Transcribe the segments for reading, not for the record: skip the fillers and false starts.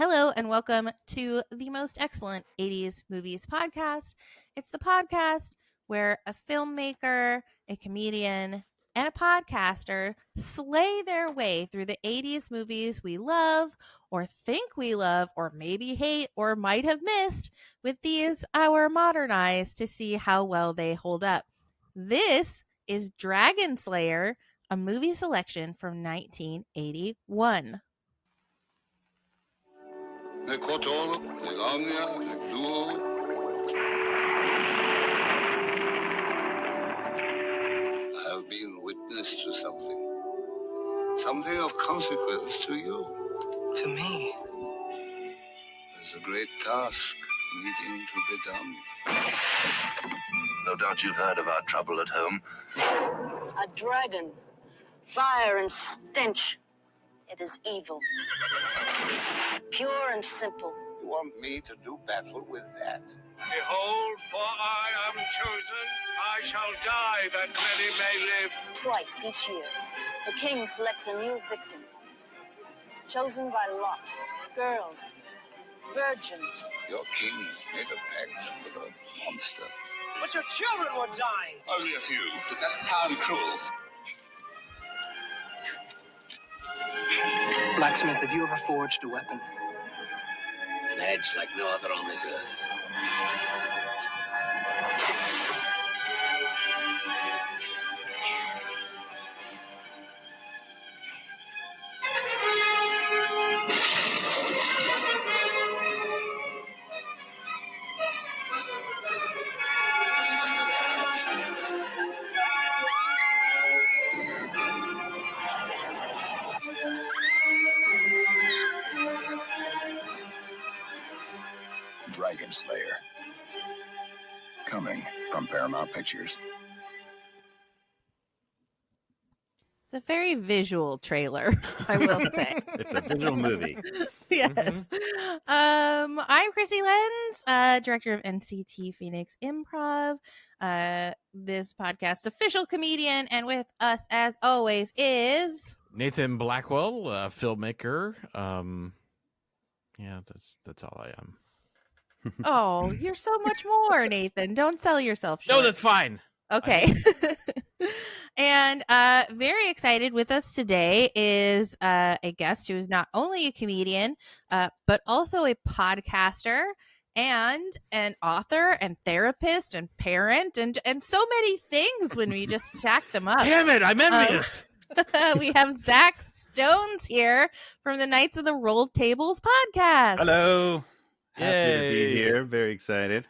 Hello and welcome to the most excellent 80s movies podcast. It's the podcast where a filmmaker, a comedian, and a podcaster slay their way through the 80s movies we love or think we love or maybe hate or might have missed with these our modern eyes to see how well they hold up. This is Dragonslayer, a movie selection from 1981. I've been witness to something of consequence to you. To me? There's a great task needing to be done. No doubt you've heard of our trouble at home. A dragon, fire and stench. It is evil. Pure and simple. You want me to do battle with that? Behold, for I am chosen. I shall die that many may live. Twice each year, the king selects a new victim. Chosen by lot. Girls. Virgins. Your king made a pact with a monster. But your children were dying. Only a few. Does that sound cruel? Blacksmith, have you ever forged a weapon? An edge like no other on this earth. Dragonslayer. Coming from Paramount Pictures. It's a very visual trailer, I will say. It's a visual movie. Yes. I'm Chrissy Lenz, director of NCT Phoenix Improv, this podcast's official comedian, and with us, as always, is Nathan Blackwell, filmmaker. That's all I am. oh, you're so much more, Nathan. Don't sell yourself short. No, that's fine. Okay. And very excited with us today is a guest who is not only a comedian, but also a podcaster and an author and therapist and parent and so many things when we just stack them up. Damn it, I'm envious. We have Zach Stones here from the Knights of the Rolled Tables podcast. Hello. Happy to Yay. be here. Very excited.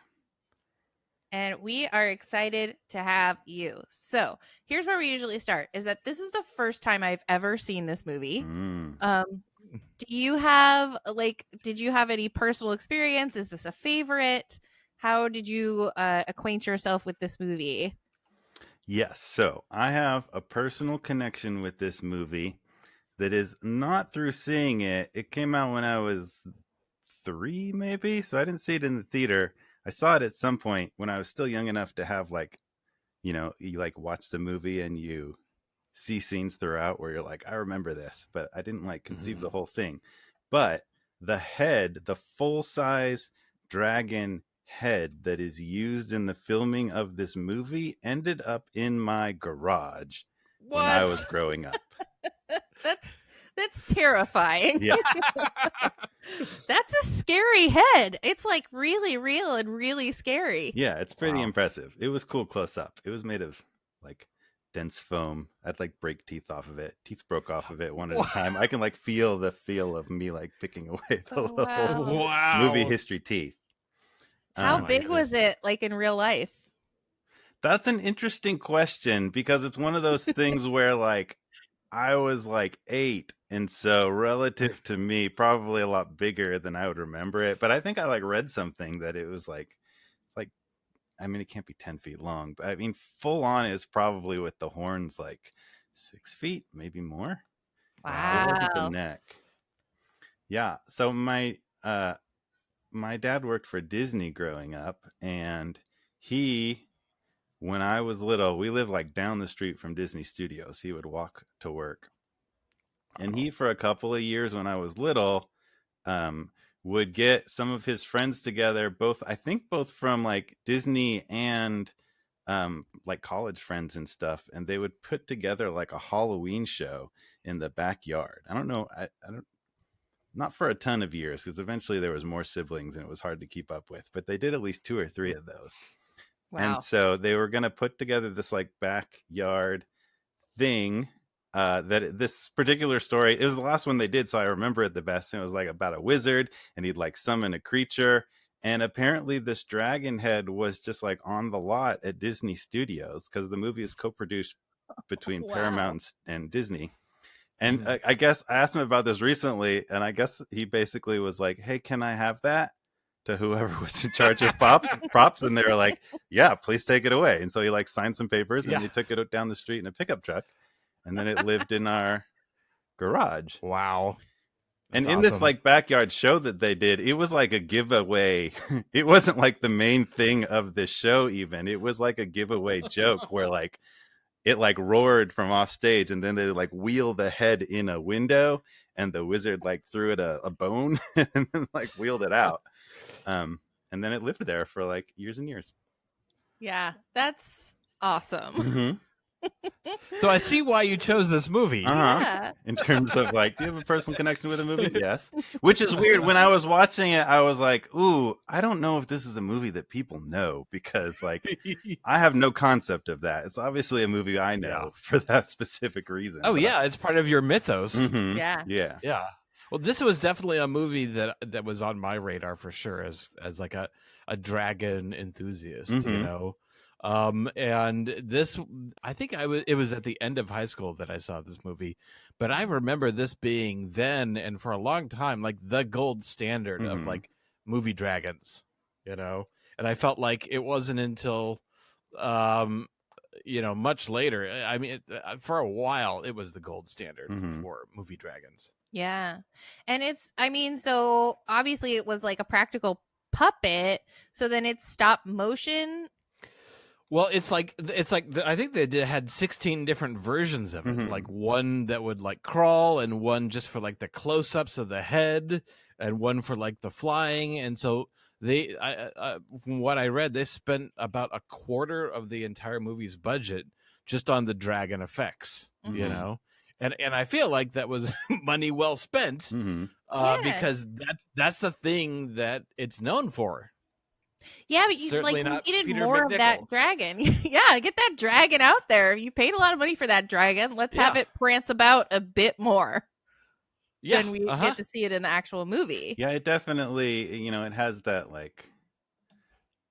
And we are excited to have you. So here's where we usually start, is that this is the first time I've ever seen this movie. Did you have any personal experience? Is this a favorite? How did you acquaint yourself with this movie? Yes. So I have a personal connection with this movie that is not through seeing it. It came out when I was 3, maybe. So I didn't see it in the theater. I saw it at some point when I was still young enough to have you watch the movie and you see scenes throughout where you're like, I remember this, but I didn't conceive the whole thing. But the full-size dragon head that is used in the filming of this movie ended up in my garage when I was growing up. That's terrifying. Yeah. That's a scary head. It's like really real and really scary. Yeah, it's pretty impressive. It was cool close up. It was made of dense foam. I'd break teeth off of it. Teeth broke off of it one at a time. I can feel the feel of me picking away the little movie history teeth. How big was it in real life? That's an interesting question because it's one of those things where I was 8, and so relative to me, probably a lot bigger than I would remember it. But I think I read something that it was it can't be 10 feet long, but full on is probably with the horns 6 feet, maybe more. Wow. Look at the neck. Yeah. So my dad worked for Disney growing up, and when I was little, we lived down the street from Disney Studios. He would walk to work. And he, for a couple of years when I was little, would get some of his friends together, I think both from like Disney and like college friends and stuff, and they would put together like a Halloween show in the backyard. I don't know, I don't, not for a ton of years, because eventually there was more siblings and it was hard to keep up with, but they did at least 2 or 3 of those. Wow. And so they were going to put together this like backyard thing. This particular story, it was the last one they did, so I remember it the best. And it was like about a wizard, and he'd like summon a creature, and apparently this dragon head was just like on the lot at Disney Studios, because the movie is co-produced between Wow. Paramount and Disney. And I guess I asked him about this recently, and I guess he basically was like, "Hey, can I have that?" to whoever was in charge of props, and they were like, "Yeah, please take it away." And so he like signed some papers, and they took it down the street in a pickup truck, and then it lived in our garage. Wow. And That's in awesome. this like backyard show that they did, it was like a giveaway. It wasn't like the main thing of the show even. It was like a giveaway joke where like it like roared from off stage, and then they like wheel the head in a window, and the wizard like threw it a bone and then like wheeled it out. And then it lived there for like years and years. Yeah, that's awesome. Mm-hmm. So I see why you chose this movie. Yeah. In terms of like, do you have a personal connection with a movie? Yes. Which is weird. When I was watching it, I was like, ooh, I don't know if this is a movie that people know, because like I have no concept of that. It's obviously a movie I know for that specific reason. Oh but- yeah, it's part of your mythos. Mhm. Yeah. Yeah. Yeah. Well, this was definitely a movie that was on my radar for sure as like a dragon enthusiast, you Mhm. know. And this, I think it was at the end of high school that I saw this movie, but I remember this being then and for a long time like the gold standard of Mhm. like movie dragons, you know. And I felt like it wasn't until you know, much later. I mean, for a while, it was the gold standard Mhm. for movie dragons. Yeah. And so obviously it was like a practical puppet. So then it's stop motion. Well, it's like I think they had 16 different versions of it. Mhm. Like one that would like crawl, and one just for like the close-ups of the head, and one for like the flying. And so from what I read, they spent about a quarter of the entire movie's budget just on the dragon effects. You Mhm. know, and I feel like that was money well spent, Mhm. Yeah. because that's the thing that it's known for. Yeah, but you Certainly like not needed Peter more of that McNichol. dragon. Yeah, get that dragon out there. You paid a lot of money for that dragon. Let's have Yeah. it prance about a bit more Yeah, than we get to see it in the actual movie. Yeah, it definitely, it has that like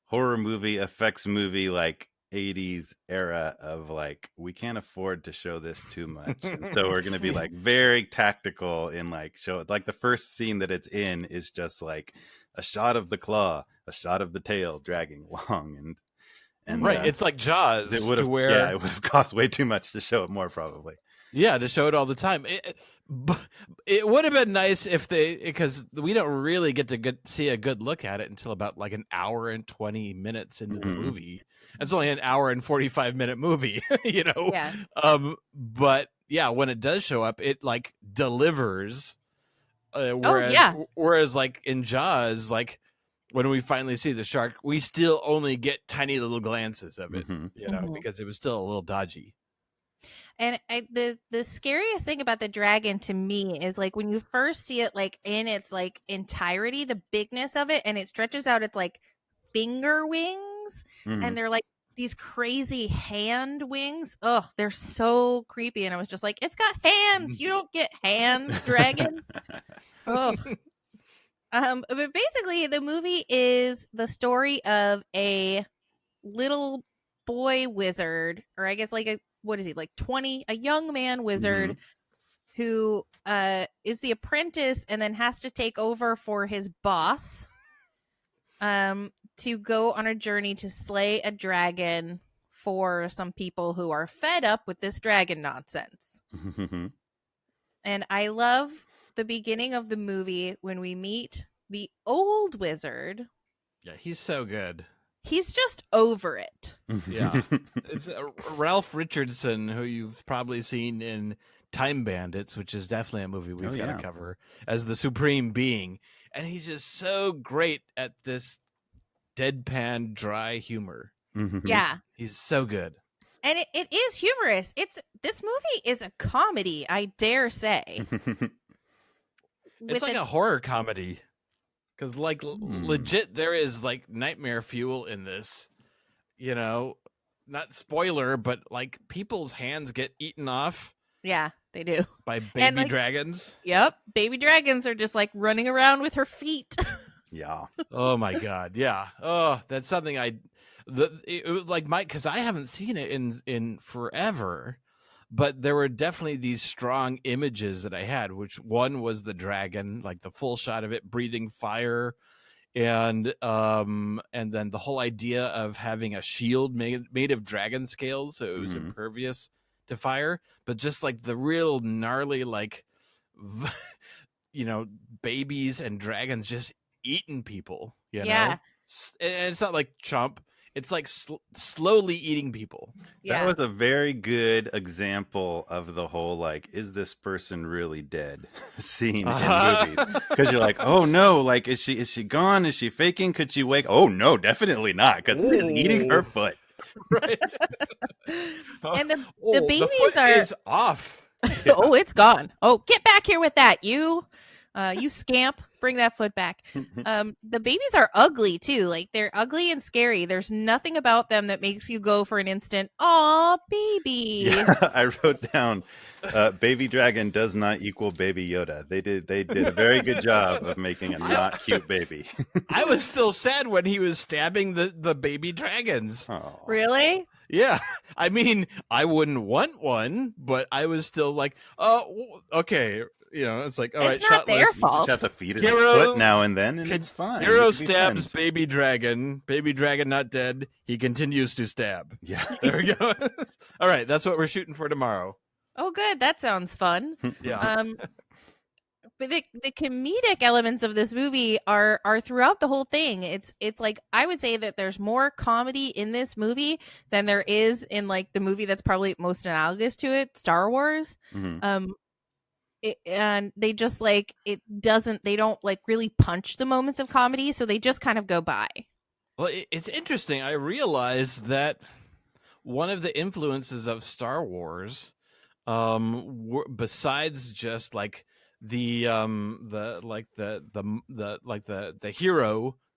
horror movie, effects movie, like 80s era of like, we can't afford to show this too much. And so we're going to be like very tactical in like show it. Like the first scene that it's in is just like a shot of the claw, a shot of the tail dragging along. And right. It's like Jaws. it would have, to where, yeah, it would have cost way too much to show it more probably. Yeah, to show it all the time. It would have been nice if because we don't really get to see a good look at it until about like an hour and 20 minutes into the Mhm. movie. It's only an hour and 45-minute movie, you know? Yeah. But yeah, when it does show up, it like delivers. Whereas like in Jaws, like when we finally see the shark, we still only get tiny little glances of it, Mhm. you know, Mhm. because it was still a little dodgy. And the scariest thing about the dragon to me is like when you first see it like in its like entirety, the bigness of it, and it stretches out its like finger wings, Mhm. and they're like these crazy hand wings. Ugh, they're so creepy. And I was just like, it's got hands. You don't get hands, dragon. Ugh. But basically the movie is the story of a little boy wizard, or I guess like what is he, like 20, a young man wizard who is the apprentice and then has to take over for his boss to go on a journey to slay a dragon for some people who are fed up with this dragon nonsense. Mhm. And I love the beginning of the movie when we meet the old wizard. Yeah, he's so good. He's just over it. Yeah. It's Ralph Richardson, who you've probably seen in Time Bandits, which is definitely a movie we've got yeah. to cover, as the supreme being, and he's just so great at this deadpan, dry humor. Mhm. Yeah. He's so good. And it is humorous. This movie is a comedy, I dare say. It's like a horror comedy. Because, like, legit, there is, like, nightmare fuel in this. You know, not spoiler, but, like, people's hands get eaten off Yeah, they do. by baby like- dragons. Yep. Baby dragons are just like running around with her feet. Yeah. Oh, my God. Yeah. Oh, that's something it was like, because I haven't seen it in forever. But there were definitely these strong images that I had, which one was the dragon, like the full shot of it breathing fire, and then the whole idea of having a shield made of dragon scales, so it was impervious to fire, but just like the real gnarly, like, babies and dragons just eating people, you Yeah. know? And it's not like chomp. It's like slowly eating people. Yeah. That was a very good example of the whole, like, is this person really dead scene in movies? Because you're like, oh no, like, is she gone? Is she faking? Could she wake? Oh no, definitely not, because it is eating her foot. Right. And the the babies foot are is off. Oh, it's gone. Oh, get back here with that, you scamp. Bring that foot back. The babies are ugly too. Like, they're ugly and scary. There's nothing about them that makes you go for an instant, "Aw, baby." Yeah, I wrote down, baby dragon does not equal baby Yoda. They did a very good job of making a not cute baby. I was still sad when he was stabbing the baby dragons. Oh. Really? Yeah. I mean, I wouldn't want one, but I was still like, oh, okay. You know, it's like, all right, It's not their You fault. just have to feed it a Hero- foot now and then, and it's fine. Hero You can be stabs friends. baby dragon. Baby dragon not dead. He continues to stab. Yeah. There we go. All right, that's what we're shooting for tomorrow. Oh, good. That sounds fun. Yeah. But the comedic elements of this movie are throughout the whole thing. It's like, I would say that there's more comedy in this movie than there is in, like, the movie that's probably most analogous to it, Star Wars. Mhm. And they just, like, they don't, like, really punch the moments of comedy, so they just kind of go by. Well, it's interesting. I realized that one of the influences of Star Wars, besides just like the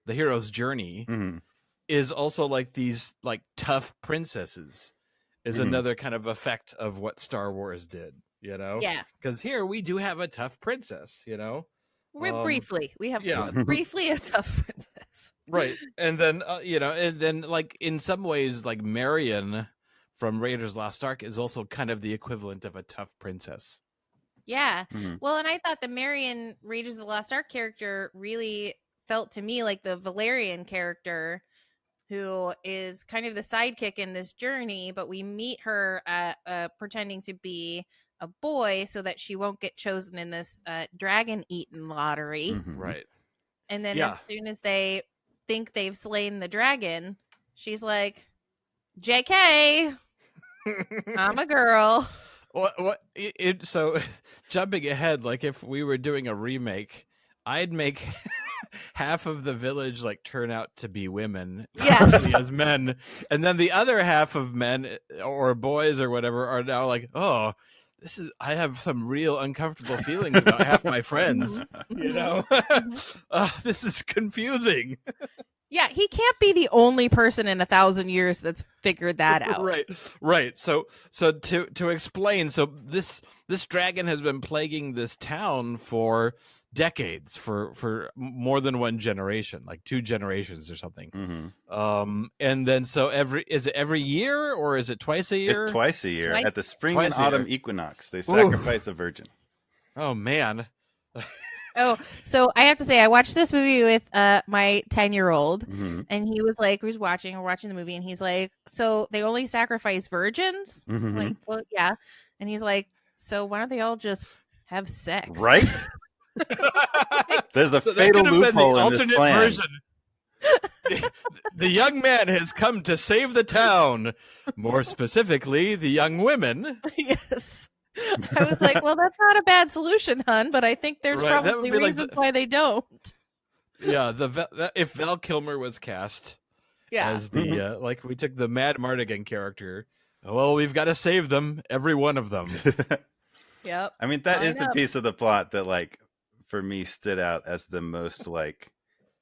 hero's journey, Mhm. is also like these like tough princesses. Is Mhm. another kind of effect of what Star Wars did. You know, Yeah. because here we do have a tough princess. You know. Briefly. We have yeah. briefly a tough princess. Right. And then and then like in some ways, like Marion from Raiders Lost Ark is also kind of the equivalent of a tough princess. Yeah. Mhm. Well, and I thought the Marion Raiders of the Lost Ark character really felt to me like the Valerian character, who is kind of the sidekick in this journey, but we meet her pretending to be a boy so that she won't get chosen in this dragon eaten lottery. Mhm. Right. And then Yeah. as soon as they think they've slain the dragon, she's like, JK, I'm a girl. So jumping ahead, like if we were doing a remake, I'd make half of the village like turn out to be women Yes. as men, and then the other half of men or boys or whatever are now like, oh, I have some real uncomfortable feelings about half my friends, you know. This is confusing. Yeah, he can't be the only person in 1,000 years that's figured that out. Right. So to explain, so this dragon has been plaguing this town for decades, for more than one generation, like 2 generations or something. Mhm. And then so is it every year or is it twice a year? It's twice a year. Twice- At the spring Twice and a autumn year. equinox, they sacrifice a virgin. Oh man. Oh, so I have to say, I watched this movie with my 10-year-old, Mhm. and he was like, we're watching the movie, and he's like, so they only sacrifice virgins? Mhm. Like, well, yeah. And he's like, so why don't they all just have sex? Right? There's a So that fatal could have been the loophole in this alternate plan. version. The young man has come to save the town. More specifically, the young women. Yes. I was like, well, that's not a bad solution, hun, but I think there's Right, that would probably be like reasons why they don't. Yeah, if Val Kilmer was cast as the like we took the Mad Mardigan character, well, we've got to save them, every one of them. Yep. I mean, that Line is the up. piece of the plot that, like, for me stood out as the most like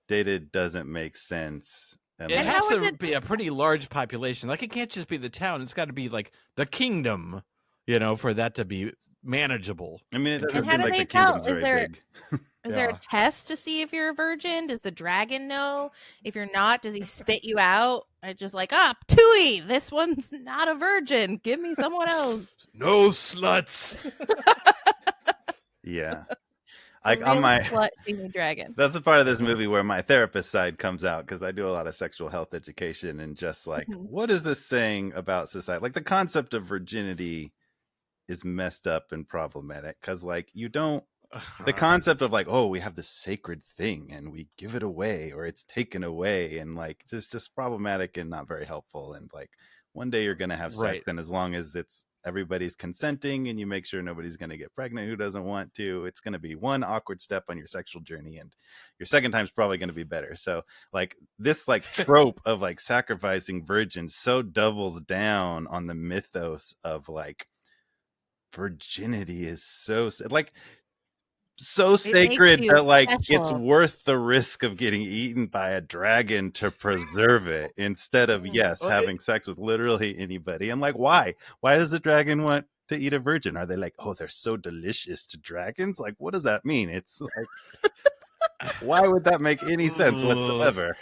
dated, doesn't make sense. And It And like, has how is to it- be a pretty large population. Like, it can't just be the town; it's got to be like the kingdom, you know, for that to be manageable. I mean, it doesn't And how seem do like they the tell? kingdom's Is very there big. is there Yeah. a test to see if you're a virgin? Does the dragon know? If you're not, does he spit you out? I just like, Tui, this one's not a virgin. Give me someone else. No sluts. Yeah. A Like on real my slut-shaming dragon. that's the part of this movie where my therapist side comes out, because I do a lot of sexual health education, and just like, Mhm. what is this saying about society? Like, the concept of virginity is messed up and problematic, because like you don't the concept of like, oh, we have this sacred thing and we give it away or it's taken away, and like just problematic and not very helpful. And like, one day you're gonna have sex, Right. and as long as it's everybody's consenting and you make sure nobody's gonna get pregnant who doesn't want to, it's gonna be one awkward step on your sexual journey, and your second time's probably gonna be better. So like, this like trope of like sacrificing virgins so doubles down on the mythos of like virginity is so like so makes sacred you that like it's special. worth the risk of getting eaten by a dragon to preserve it, instead of Mm. yes Well, having sex with literally anybody. And like, why does the dragon want to eat a virgin? Are they like, oh, they're so delicious to dragons? Like, what does that mean? It's like, why would that make any sense whatsoever?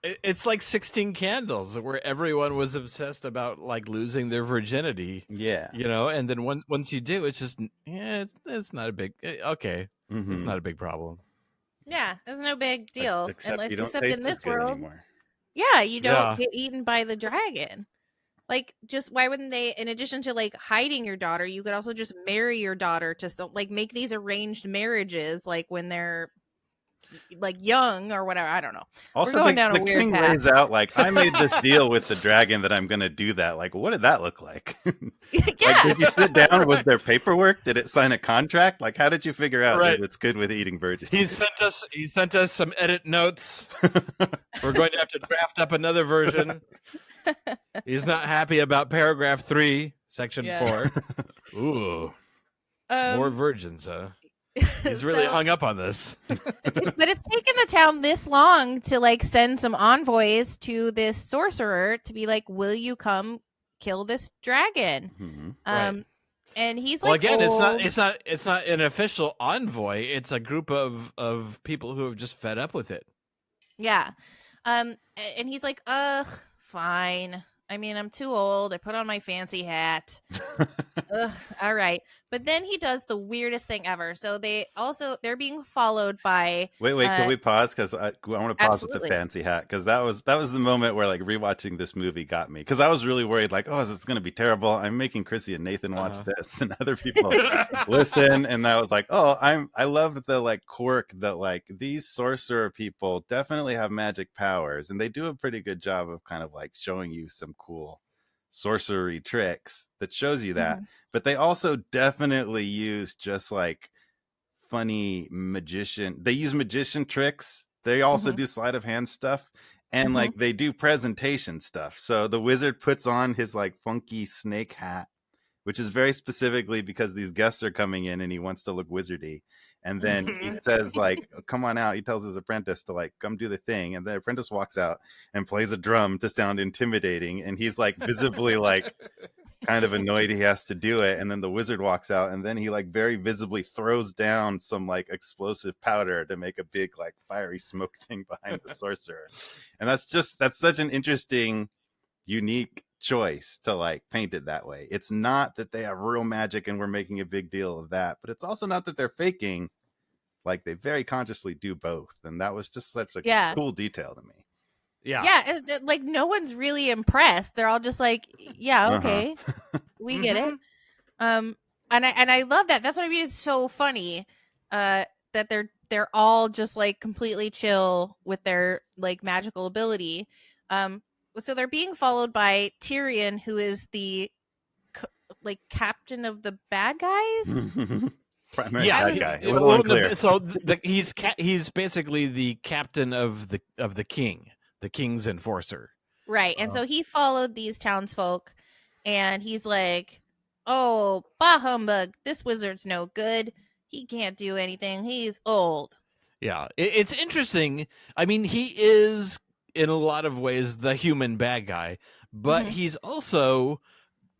It's like 16 Candles, where everyone was obsessed about like losing their virginity, Yeah. you know, and then once you do, it's just it's not a big okay, it's Mhm. not a big problem. Yeah, it's no big deal. Except you don't Except taste in this as good world, anymore. yeah, you don't Yeah. get eaten by the dragon. Like, just why wouldn't they, in addition to like hiding your daughter, you could also just marry your daughter to like make these arranged marriages, like when they're like young or whatever. I don't know. Also, going the, down a the weird king path. lays out like, I made this deal with the dragon that I'm going to do that. Like, what did that look like? Like, Yeah, did you sit down? Was there paperwork? Did it sign a contract? Like, how did you figure out Right. that it's good with eating virgins? He sent us some edit notes. We're going to have to draft up another version. He's not happy about paragraph 3, section Yeah. 4. Ooh, more virgins, huh? He's really so- hung up on this. But it's taken the town this long to like send some envoys to this sorcerer to be like, will you come kill this dragon? Mhm. Right. And he's Well, like, again, old. it's not an official envoy. It's a group of people who have just fed up with it. Yeah. And he's like, ugh, fine. I mean, I'm too old. I put on my fancy hat. Ugh, all right. But then he does the weirdest thing ever. So they're being followed by Wait, can we pause? Because I want to pause with absolutely. the fancy hat, because that was the moment where like rewatching this movie got me, because I was really worried like, oh, is this going to be terrible? I'm making Chrissy and Nathan watch this, and other people listen, and I was like, oh, I love the like quirk that like these sorcerer people definitely have magic powers, and they do a pretty good job of kind of like showing you some cool sorcery tricks that shows you that. But they also definitely use just like funny they use magician tricks. They also do sleight of hand stuff, and like they do presentation stuff. So the wizard puts on his like funky snake hat, which is very specifically because these guests are coming in and he wants to look wizardy. And then he says like, come on out. He tells his apprentice to like, come do the thing. And the apprentice walks out and plays a drum to sound intimidating. And he's like visibly like kind of annoyed he has to do it. And then the wizard walks out, and then he like very visibly throws down some like explosive powder to make a big like fiery smoke thing behind the sorcerer. And that's such an interesting, unique choice to like paint it that way. It's not that they have real magic and we're making a big deal of that, but it's also not that they're faking. Like, they very consciously do both, and that was just such a cool detail to me. Yeah. Like no one's really impressed. They're all just like, yeah, okay, we get it. And I love that. That's what I mean. It's so funny that they're all just like completely chill with their like magical ability. So they're being followed by Tyrion, who is the like captain of the bad guys. Primary Yeah, bad guy. It was well, unclear. so he's basically the captain of the king, the king's enforcer. Right. And so he followed these townsfolk and he's like, oh, bah humbug. This wizard's no good. He can't do anything. He's old. Yeah, it's interesting. I mean, he is in a lot of ways the human bad guy, but Mhm. he's also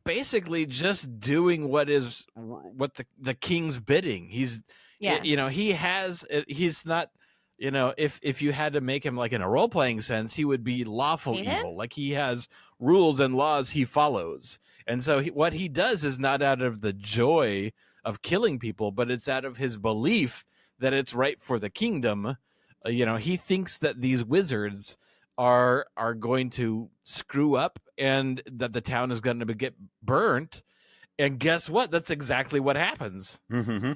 basically just doing what the king's bidding. He's Yeah. he's not, if you had to make him like in a role-playing sense, he would be lawful Nathan? evil. Like he has rules and laws he follows. And so what he does is not out of the joy of killing people, but it's out of his belief that it's right for the kingdom. He thinks that these wizards are going to screw up and that the town is going to get burnt. And guess what? That's exactly what happens. Mm-hmm.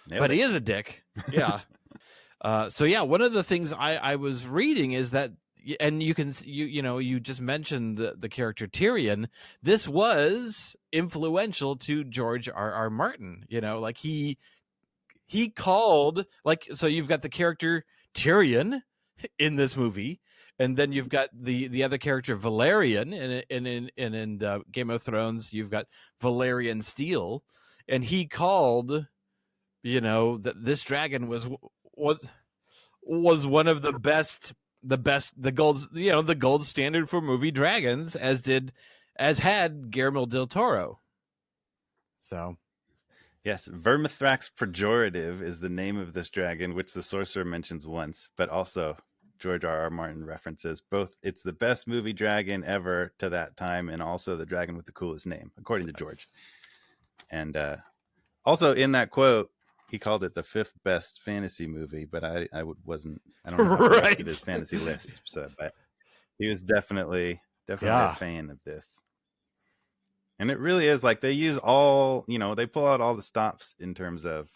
But he is a dick. Yeah. So yeah, one of the things I was reading is that, and you just mentioned the character Tyrion. This was influential to George R.R. Martin. Like he called, like, so you've got the character Tyrion in this movie, and then you've got the other character Valerian, and in Game of Thrones you've got Valerian Steel, and he called, that this dragon was one of the best, the gold standard for movie dragons, as had Guillermo del Toro. So. Yes, Vermithrax Pejorative is the name of this dragon, which the sorcerer mentions once, but also George R.R. Martin references both. It's the best movie dragon ever to that time, and also the dragon with the coolest name, according to George. And also in that quote, he called it the 5th best fantasy movie, but I don't know how he listed his fantasy list. So, but he was definitely a fan of this. And it really is like they use they pull out all the stops in terms of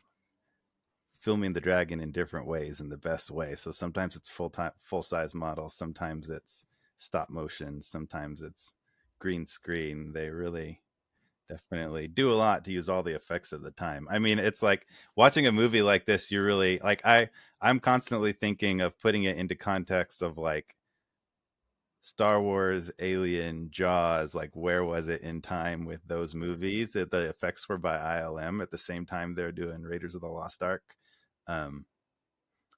filming the dragon in different ways in the best way. So sometimes it's full size model, sometimes it's stop motion, sometimes it's green screen. They really definitely do a lot to use all the effects of the time. I mean, it's like watching a movie like this, you're really like, I'm constantly thinking of putting it into context of like Star Wars, Alien, Jaws, like where was it in time with those movies? The effects were by ILM at the same time they're doing Raiders of the Lost Ark. And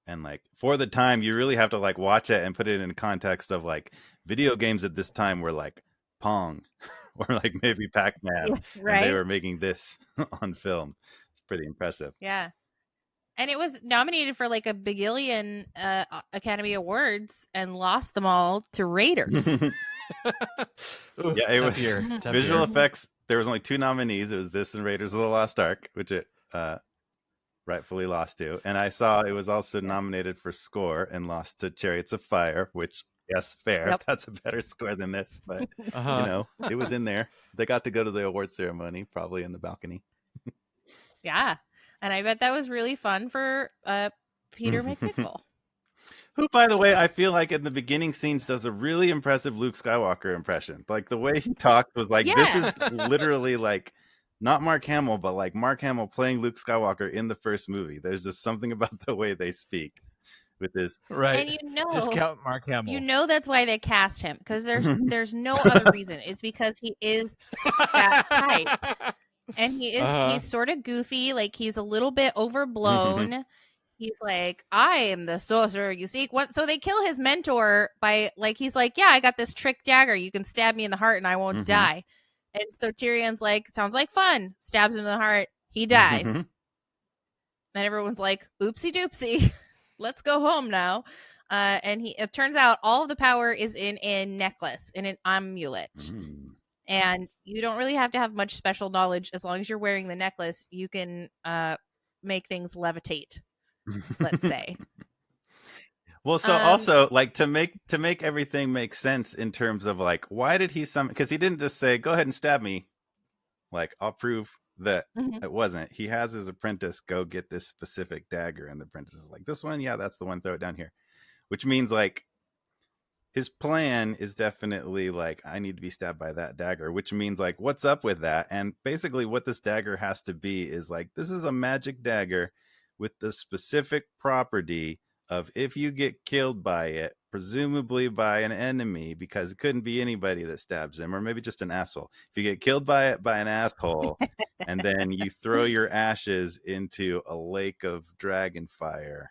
like for the time, you really have to like watch it and put it in context of like video games at this time were like Pong or like maybe Pac-Man. Right. And they were making this on film. It's pretty impressive. Yeah. And it was nominated for like a bagillion Academy Awards and lost them all to Raiders. Yeah, it was visual effects. There was only 2 nominees. It was this and Raiders of the Lost Ark, which it rightfully lost to. And I saw it was also nominated for score and lost to Chariots of Fire, which, yes, fair. Yep. That's a better score than this. But, it was in there. They got to go to the award ceremony, probably in the balcony. Yeah. And I bet that was really fun for Peter McNichol. Who, by the way, I feel like in the beginning scenes does a really impressive Luke Skywalker impression. Like the way he talked was like, This is literally like not Mark Hamill, but like Mark Hamill playing Luke Skywalker in the first movie. There's just something about the way they speak with this. Right. And discount Mark Hamill. That's why they cast him, because there's no other reason. It's because he is that type. And he's sort of goofy, like he's a little bit overblown. Mm-hmm. He's like, I am the sorcerer you seek. What? So they kill his mentor by like, he's like, yeah, I got this trick dagger. You can stab me in the heart and I won't die. And so Tyrion's like, sounds like fun. Stabs him in the heart. He dies. And everyone's like, oopsie doopsie. Let's go home now. And it turns out all of the power is in a necklace, in an amulet. And you don't really have to have much special knowledge. As long as you're wearing the necklace, you can make things levitate, let's say. Well, so also like to make everything make sense in terms of like, why did he because he didn't just say, go ahead and stab me. Like, I'll prove that it wasn't. He has his apprentice go get this specific dagger. And the apprentice is like, this one? Yeah, that's the one. Throw it down here. Which means like, his plan is definitely like, I need to be stabbed by that dagger, which means like, what's up with that? And basically what this dagger has to be is like, this is a magic dagger with the specific property of if you get killed by it, presumably by an enemy, because it couldn't be anybody that stabs him, or maybe just an asshole. If you get killed by it by an asshole, and then you throw your ashes into a lake of dragon fire,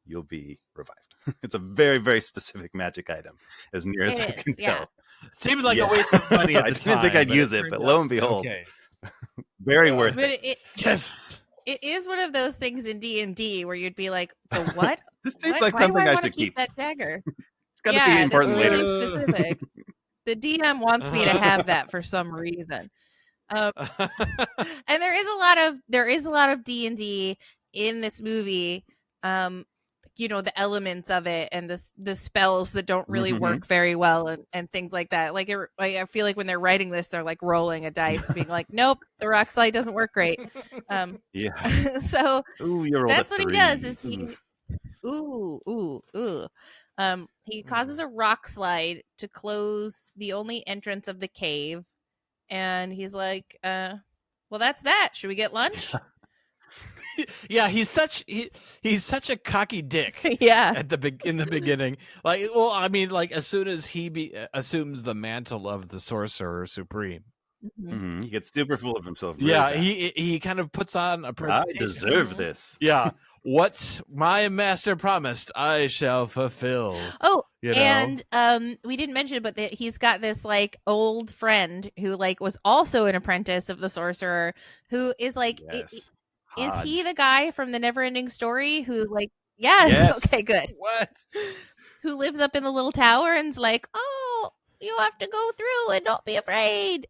you'll be revived. It's a very, very specific magic item, as near as I can tell. Seems like a waste of money at the I didn't think time, I'd but use it, but lo and behold, okay. very worth But it. Yes. it is one of those things in D&D where you'd be like, the what? This seems What? like Why do something I wanna should keep. that dagger. It's got to be important that's later. really specific. The DM wants me to have that for some reason. And there is a lot of D&D in this movie. The elements of it and the spells that don't really work very well and things like that. Like I feel like when they're writing this, they're like rolling a dice, being like, "Nope, the rock slide doesn't work great." Yeah. So Ooh, you rolled that's a what he 3. does. Is he causes a rock slide to close the only entrance of the cave, and he's like, "Well, that's that. Should we get lunch?" Yeah, he's such a cocky dick. Yeah. In the beginning, like, well, I mean, like as soon as he assumes the mantle of the Sorcerer Supreme, He gets super full of himself. Really yeah, fast. he kind of puts on a I presentation. deserve this. Yeah, what my master promised, I shall fulfill. Oh, You know? and we didn't mention it, but he's got this like old friend who like was also an apprentice of the sorcerer, who is like, Yes. is he Hodge. the guy from the Neverending Story who like, yes. Yes. Okay, good, What? who lives up in the little tower and's like, oh, you have to go through and don't be afraid.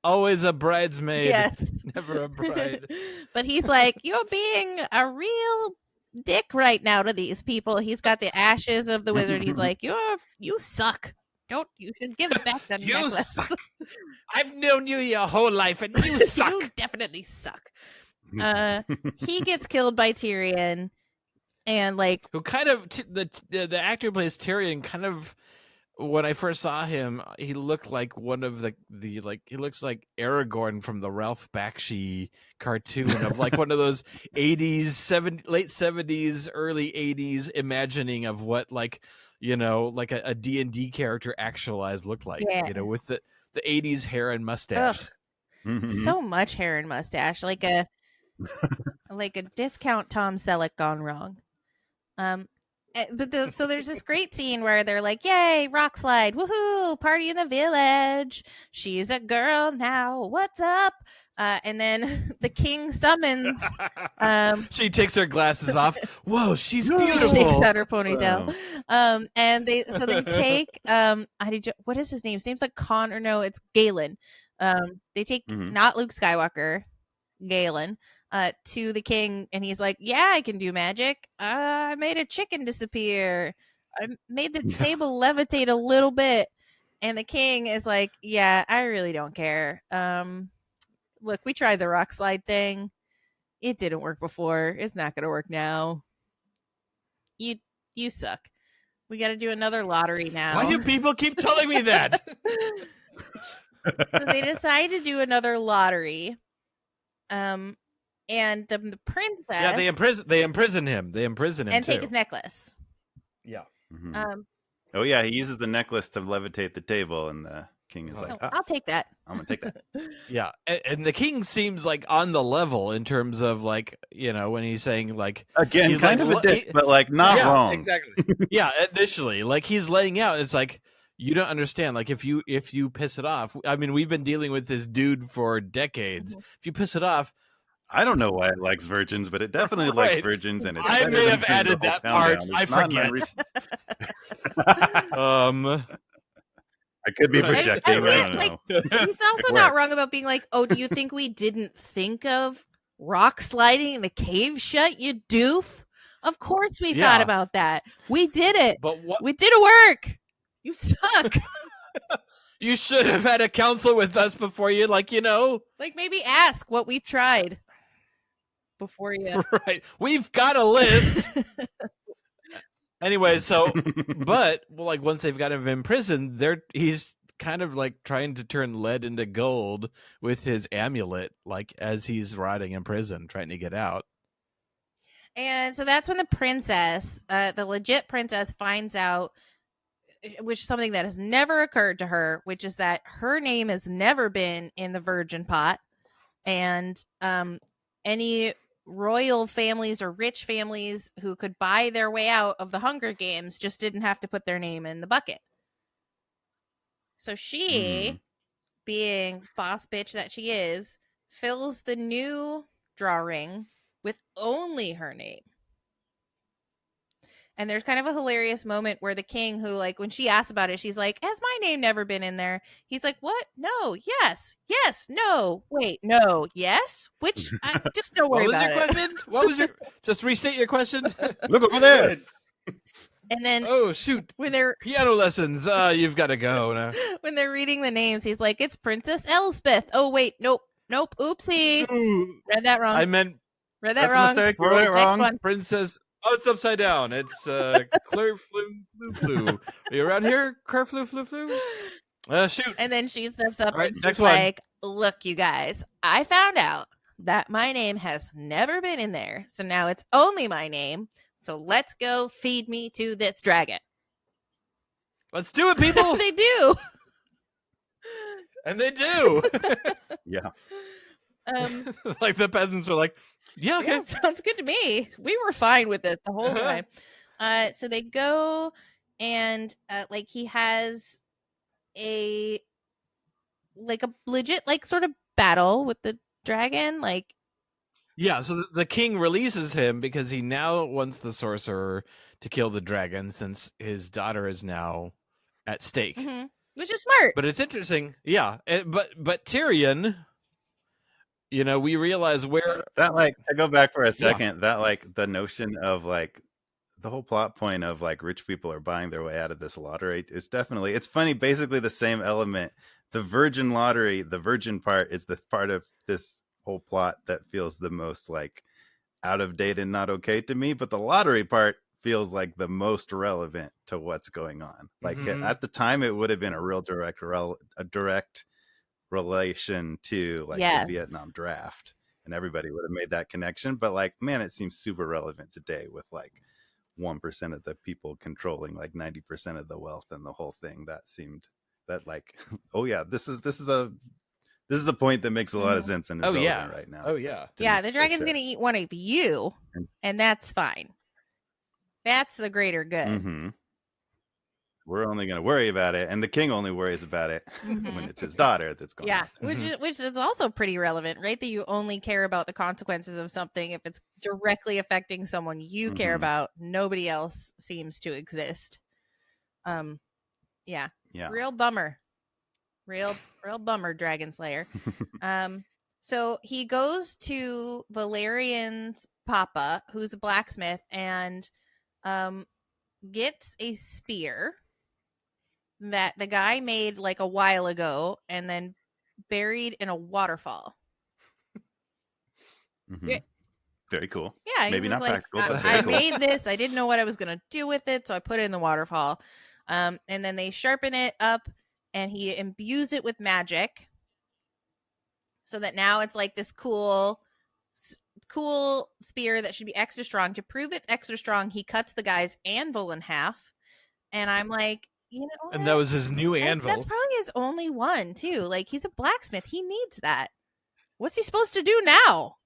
Always a bridesmaid. Yes. Never a bride. But he's like, you're being a real dick right now to these people. He's got the ashes of the wizard. He's like, you suck. You should give back the You necklace. suck. I've known you your whole life, and you suck. You definitely suck. He gets killed by Tyrion, and like, Who kind of the actor who plays Tyrion kind of, when I first saw him, he looked like one of the like, he looks like Aragorn from the Ralph Bakshi cartoon of like one of those 80s, late 70s, early 80s imagining of what like, like a D&D character actualized looked like, Yeah. with the 80s hair and mustache. so much hair and mustache, like a discount Tom Selleck gone wrong. So there's this great scene where they're like, yay, rock slide, woohoo, party in the village. She's a girl now. What's up? And then the king summons. She takes her glasses off. Whoa, she's beautiful. Shakes out her ponytail. And they take what is his name? His name's like Connor. No, it's Galen. They take not Luke Skywalker, Galen, to the king, and he's like, yeah, I can do magic. I made a chicken disappear. I made the table levitate a little bit. And the king is like, yeah, I really don't care. Look, we tried the rock slide thing. It didn't work before. It's not going to work now. You suck. We got to do another lottery now. Why do people keep telling me that? So they decide to do another lottery. And the princess. Yeah, they imprison him. They imprison him and too. take his necklace. Yeah. Oh yeah, he uses the necklace to levitate the table, and the king is like, I'll take that. I'm gonna take that. Yeah, and the king seems like on the level in terms of like, when he's saying like, Again, he's kind like, of a dick, but like not wrong. Exactly. Yeah, initially, like he's laying out. It's like, you don't understand. Like if you piss it off, I mean, we've been dealing with this dude for decades. If you piss it off, I don't know why it likes virgins, but it definitely likes virgins, and it's I better may than have turning the added whole that town part. down. I It's not my forget. reason. I could be projecting. I don't know. He's also not wrong about being like, oh, do you think we didn't think of rock sliding the cave shut, you doof? Of course we thought about that. We did it. But we did it work. You suck. You should have had a council with us before you, like maybe ask what we've tried before you. Right. We've got a list. Anyway, so but like once they've got him in prison, he's kind of like trying to turn lead into gold with his amulet, like as he's rotting in prison, trying to get out. And so that's when the princess, the legit princess, finds out, which is something that has never occurred to her, which is that her name has never been in the virgin pot, and any royal families or rich families who could buy their way out of the Hunger Games just didn't have to put their name in the bucket. So she, being boss bitch that she is, fills the new drawing with only her name. And there's kind of a hilarious moment where the king, who, like, when she asks about it, she's like, has my name never been in there? He's like, what? No, yes, no, wait, no, yes? Which, just don't worry about it. What was your question? What was your, just restate your question? Look over there. And then, oh, shoot, when they're piano lessons, you've got to go now. When they're reading the names, he's like, it's Princess Elspeth. Oh, wait, nope, oopsie. Read that wrong. Read that wrong. That's a mistake. You read it wrong. Next one. Princess. Oh, it's upside down. It's Claire flu. Are you around here? Claire flu. Shoot. And then she steps up right, and next she's one. like, look, you guys, I found out that my name has never been in there. So now it's only my name. So let's go feed me to this dragon. Let's do it, people. They do. And they do. Yeah. Like the peasants are like, yeah, okay. Yeah, sounds good to me. We were fine with it the whole time. So they go, and like he has a legit like sort of battle with the dragon, like. Yeah, so the king releases him because he now wants the sorcerer to kill the dragon, since his daughter is now at stake. Mm-hmm. Which is smart. But it's interesting, yeah. But Tyrion, we realize where that, like, to go back for a second, that, like, the notion of, like, the whole plot point of, like, rich people are buying their way out of this lottery is definitely, it's funny, basically the same element. The virgin lottery, the virgin part, is the part of this whole plot that feels the most, like, out of date and not okay to me, but the lottery part feels like the most relevant to what's going on. Like, at the time, it would have been a real direct relation to, like, the Vietnam draft, and everybody would have made that connection. But, like, man, it seems super relevant today with, like, 1% of the people controlling like 90% of the wealth and the whole thing. That seemed that, like, oh yeah, this is the point that makes a lot of sense and is relevant right now. Oh yeah. Yeah, the dragon's gonna eat one of you, and that's fine. That's the greater good. Mm-hmm. We're only going to worry about it, and the king only worries about it when it's his daughter that's going. Yeah, which is also pretty relevant, right? That you only care about the consequences of something if it's directly affecting someone you care about. Nobody else seems to exist. Yeah. Real bummer. Real bummer, Dragonslayer. So he goes to Valerian's papa, who's a blacksmith, and gets a spear that the guy made like a while ago and then buried in a waterfall. Yeah. Very cool. Yeah, maybe not like, practical, but very I cool. made this. I didn't know what I was gonna do with it, so I put it in the waterfall. And then they sharpen it up, and he imbues it with magic, so that now it's like this cool spear that should be extra strong. To prove it's extra strong, he cuts the guy's anvil in half, and I'm like, you know what? And that was his new anvil. That's probably his only one too. Like, he's a blacksmith. He needs that. What's he supposed to do now?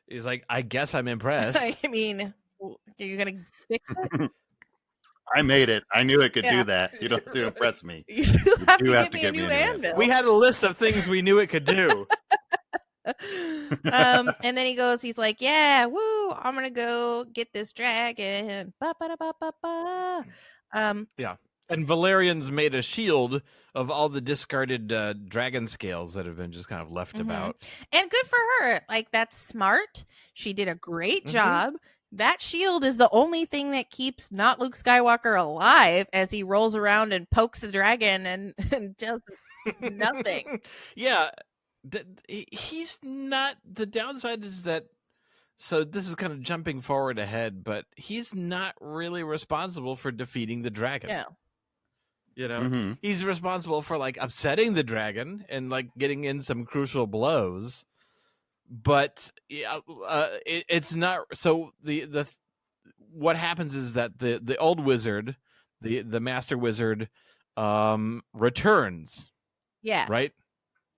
He's like, I guess I'm impressed. I mean, are you gonna fix it? I made it. I knew it could do that. You don't have to impress me. You have to get me a new anvil. We had a list of things we knew it could do. And then he's like, yeah, woo, I'm gonna go get this dragon. Yeah. And Valerian's made a shield of all the discarded dragon scales that have been just kind of left about. And good for her. Like, that's smart. She did a great job. That shield is the only thing that keeps not Luke Skywalker alive as he rolls around and pokes the dragon and does nothing. Yeah. He's not. The downside is that So this is kind of jumping forward ahead, but he's not really responsible for defeating the dragon. No. You know, Mhm. he's responsible for like upsetting the dragon and like getting in some crucial blows. But it's not. So the what happens is that the old wizard, the master wizard, returns. Yeah. Right.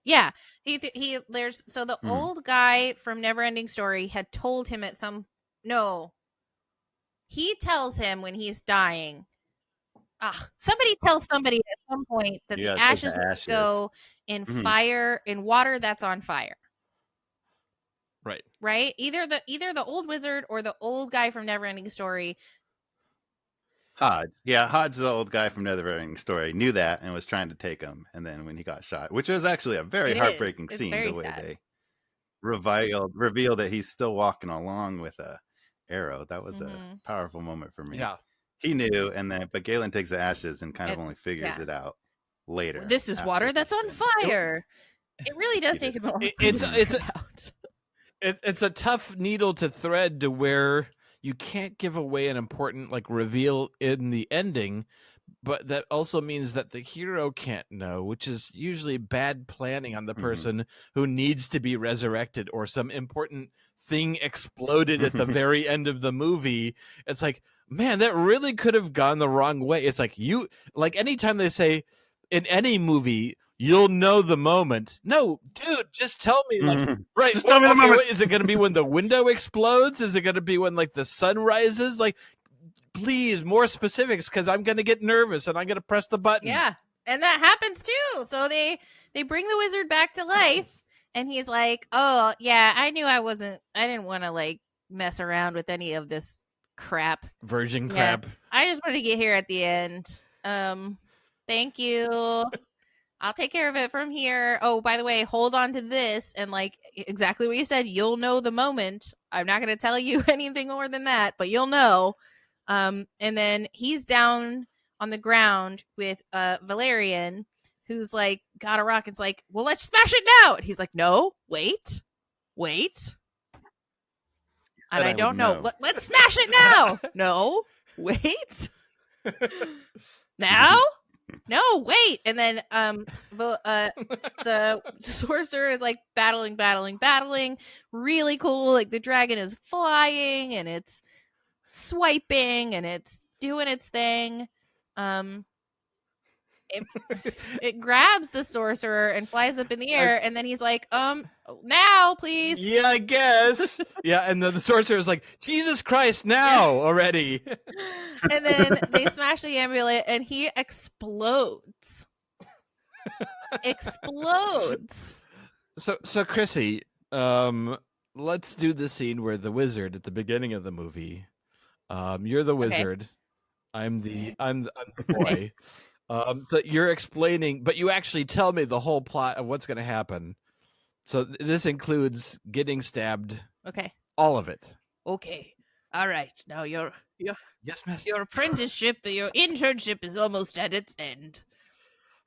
Yeah. There's so the Mhm. old guy from Neverending Story had told him he tells him when he's dying. Somebody tells somebody at some point that You the gotta take ashes the will ashes. go in Mhm. fire, in water that's on fire. Right. Right? Either the old wizard or the old guy from Neverending Story. Hodge. Yeah, Hodge, the old guy from Neverending Story, knew that and was trying to take him. And then when he got shot, which was actually a very It is. heartbreaking It's scene, very the way sad. they reveal that he's still walking along with a arrow. That was a Mhm. powerful moment for me. Yeah. He knew, but Galen takes the ashes and kind of It- only figures yeah. it out later. This is after water he's that's on been- fire. It really does He take did. him a long time It's to figure it out. it's a tough needle to thread to where you can't give away an important like reveal in the ending, but that also means that the hero can't know, which is usually bad planning on the Mhm. person who needs to be resurrected or some important thing exploded at the very end of the movie. It's like, man, that really could have gone the wrong way. It's like anytime they say in any movie, you'll know the moment. No, dude, just tell me Mhm. right. Just tell me the moment. Is it going to be when the window explodes? Is it going to be when like the sun rises? Like, please, more specifics, because I'm going to get nervous and I'm going to press the button. Yeah, and that happens too. So they bring the wizard back to life, and he's like, "Oh yeah, I knew I didn't want to like mess around with any of this crap. Virgin Yeah. crap. I just wanted to get here at the end. Thank you. I'll take care of it from here. Oh, by the way, hold on to this, and like exactly what you said, you'll know the moment. I'm not going to tell you anything more than that, but you'll know." And then he's down on the ground with Valerian, who's like got a rock. It's like, well, let's smash it now. And he's like, no, wait. And I don't know. Let's smash it now. No, wait. Now? No, wait. And then the sorcerer is like battling. Really cool. Like the dragon is flying and it's swiping and it's doing its thing. It grabs the sorcerer and flies up in the air, and then he's like, now, please. Yeah, I guess. Yeah, and then the sorcerer is like, Jesus Christ, now already. And then they smash the amulet, and he explodes. So Chrissy, let's do the scene where the wizard at the beginning of the movie. You're the wizard. I'm the boy. So you're explaining, but you actually tell me the whole plot of what's going to happen. So this includes getting stabbed. Okay. All of it. Okay. All right. Now your Yes, miss. your apprenticeship, your internship is almost at its end.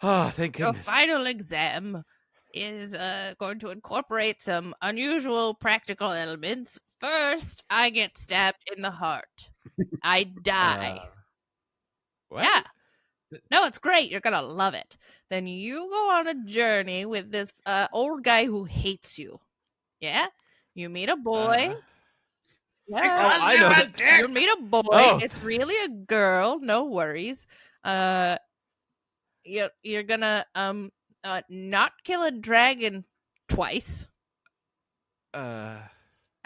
Oh, thank Your goodness. final exam is going to incorporate some unusual practical elements. First, I get stabbed in the heart. I die. What? Yeah. No, it's great. You're gonna love it. Then you go on a journey with this old guy who hates you. Yeah? You meet a boy. Yeah. Oh, I know that. You meet a boy. Oh. It's really a girl. No worries. You're gonna not kill a dragon twice. Uh,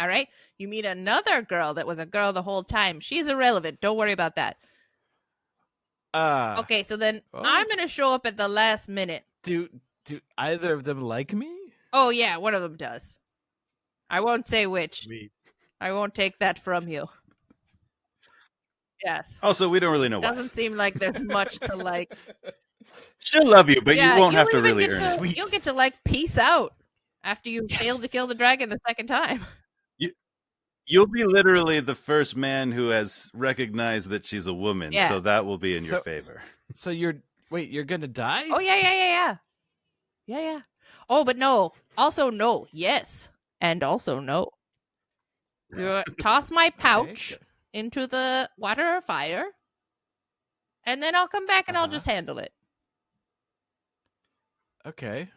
All right. You meet another girl that was a girl the whole time. She's irrelevant. Don't worry about that. Okay, so then oh. I'm gonna show up at the last minute. Do either of them like me? Oh yeah, one of them does. I won't say which. Sweet. I won't take that from you. Yes. Also, we don't really know why. Doesn't seem like there's much to like. She'll love you, but Yeah, you won't you'll have to even really get earn to- it. Sweet. You'll get to like peace out after you Yes. fail to kill the dragon the second time. You'll be literally the first man who has recognized that she's a woman, Yeah. so that will be in your So- favor. So you're gonna die? Oh yeah. Oh, but no. Also no. Yes, and also no. You toss my pouch into the water or fire, and then I'll come back and I'll just handle it. Okay.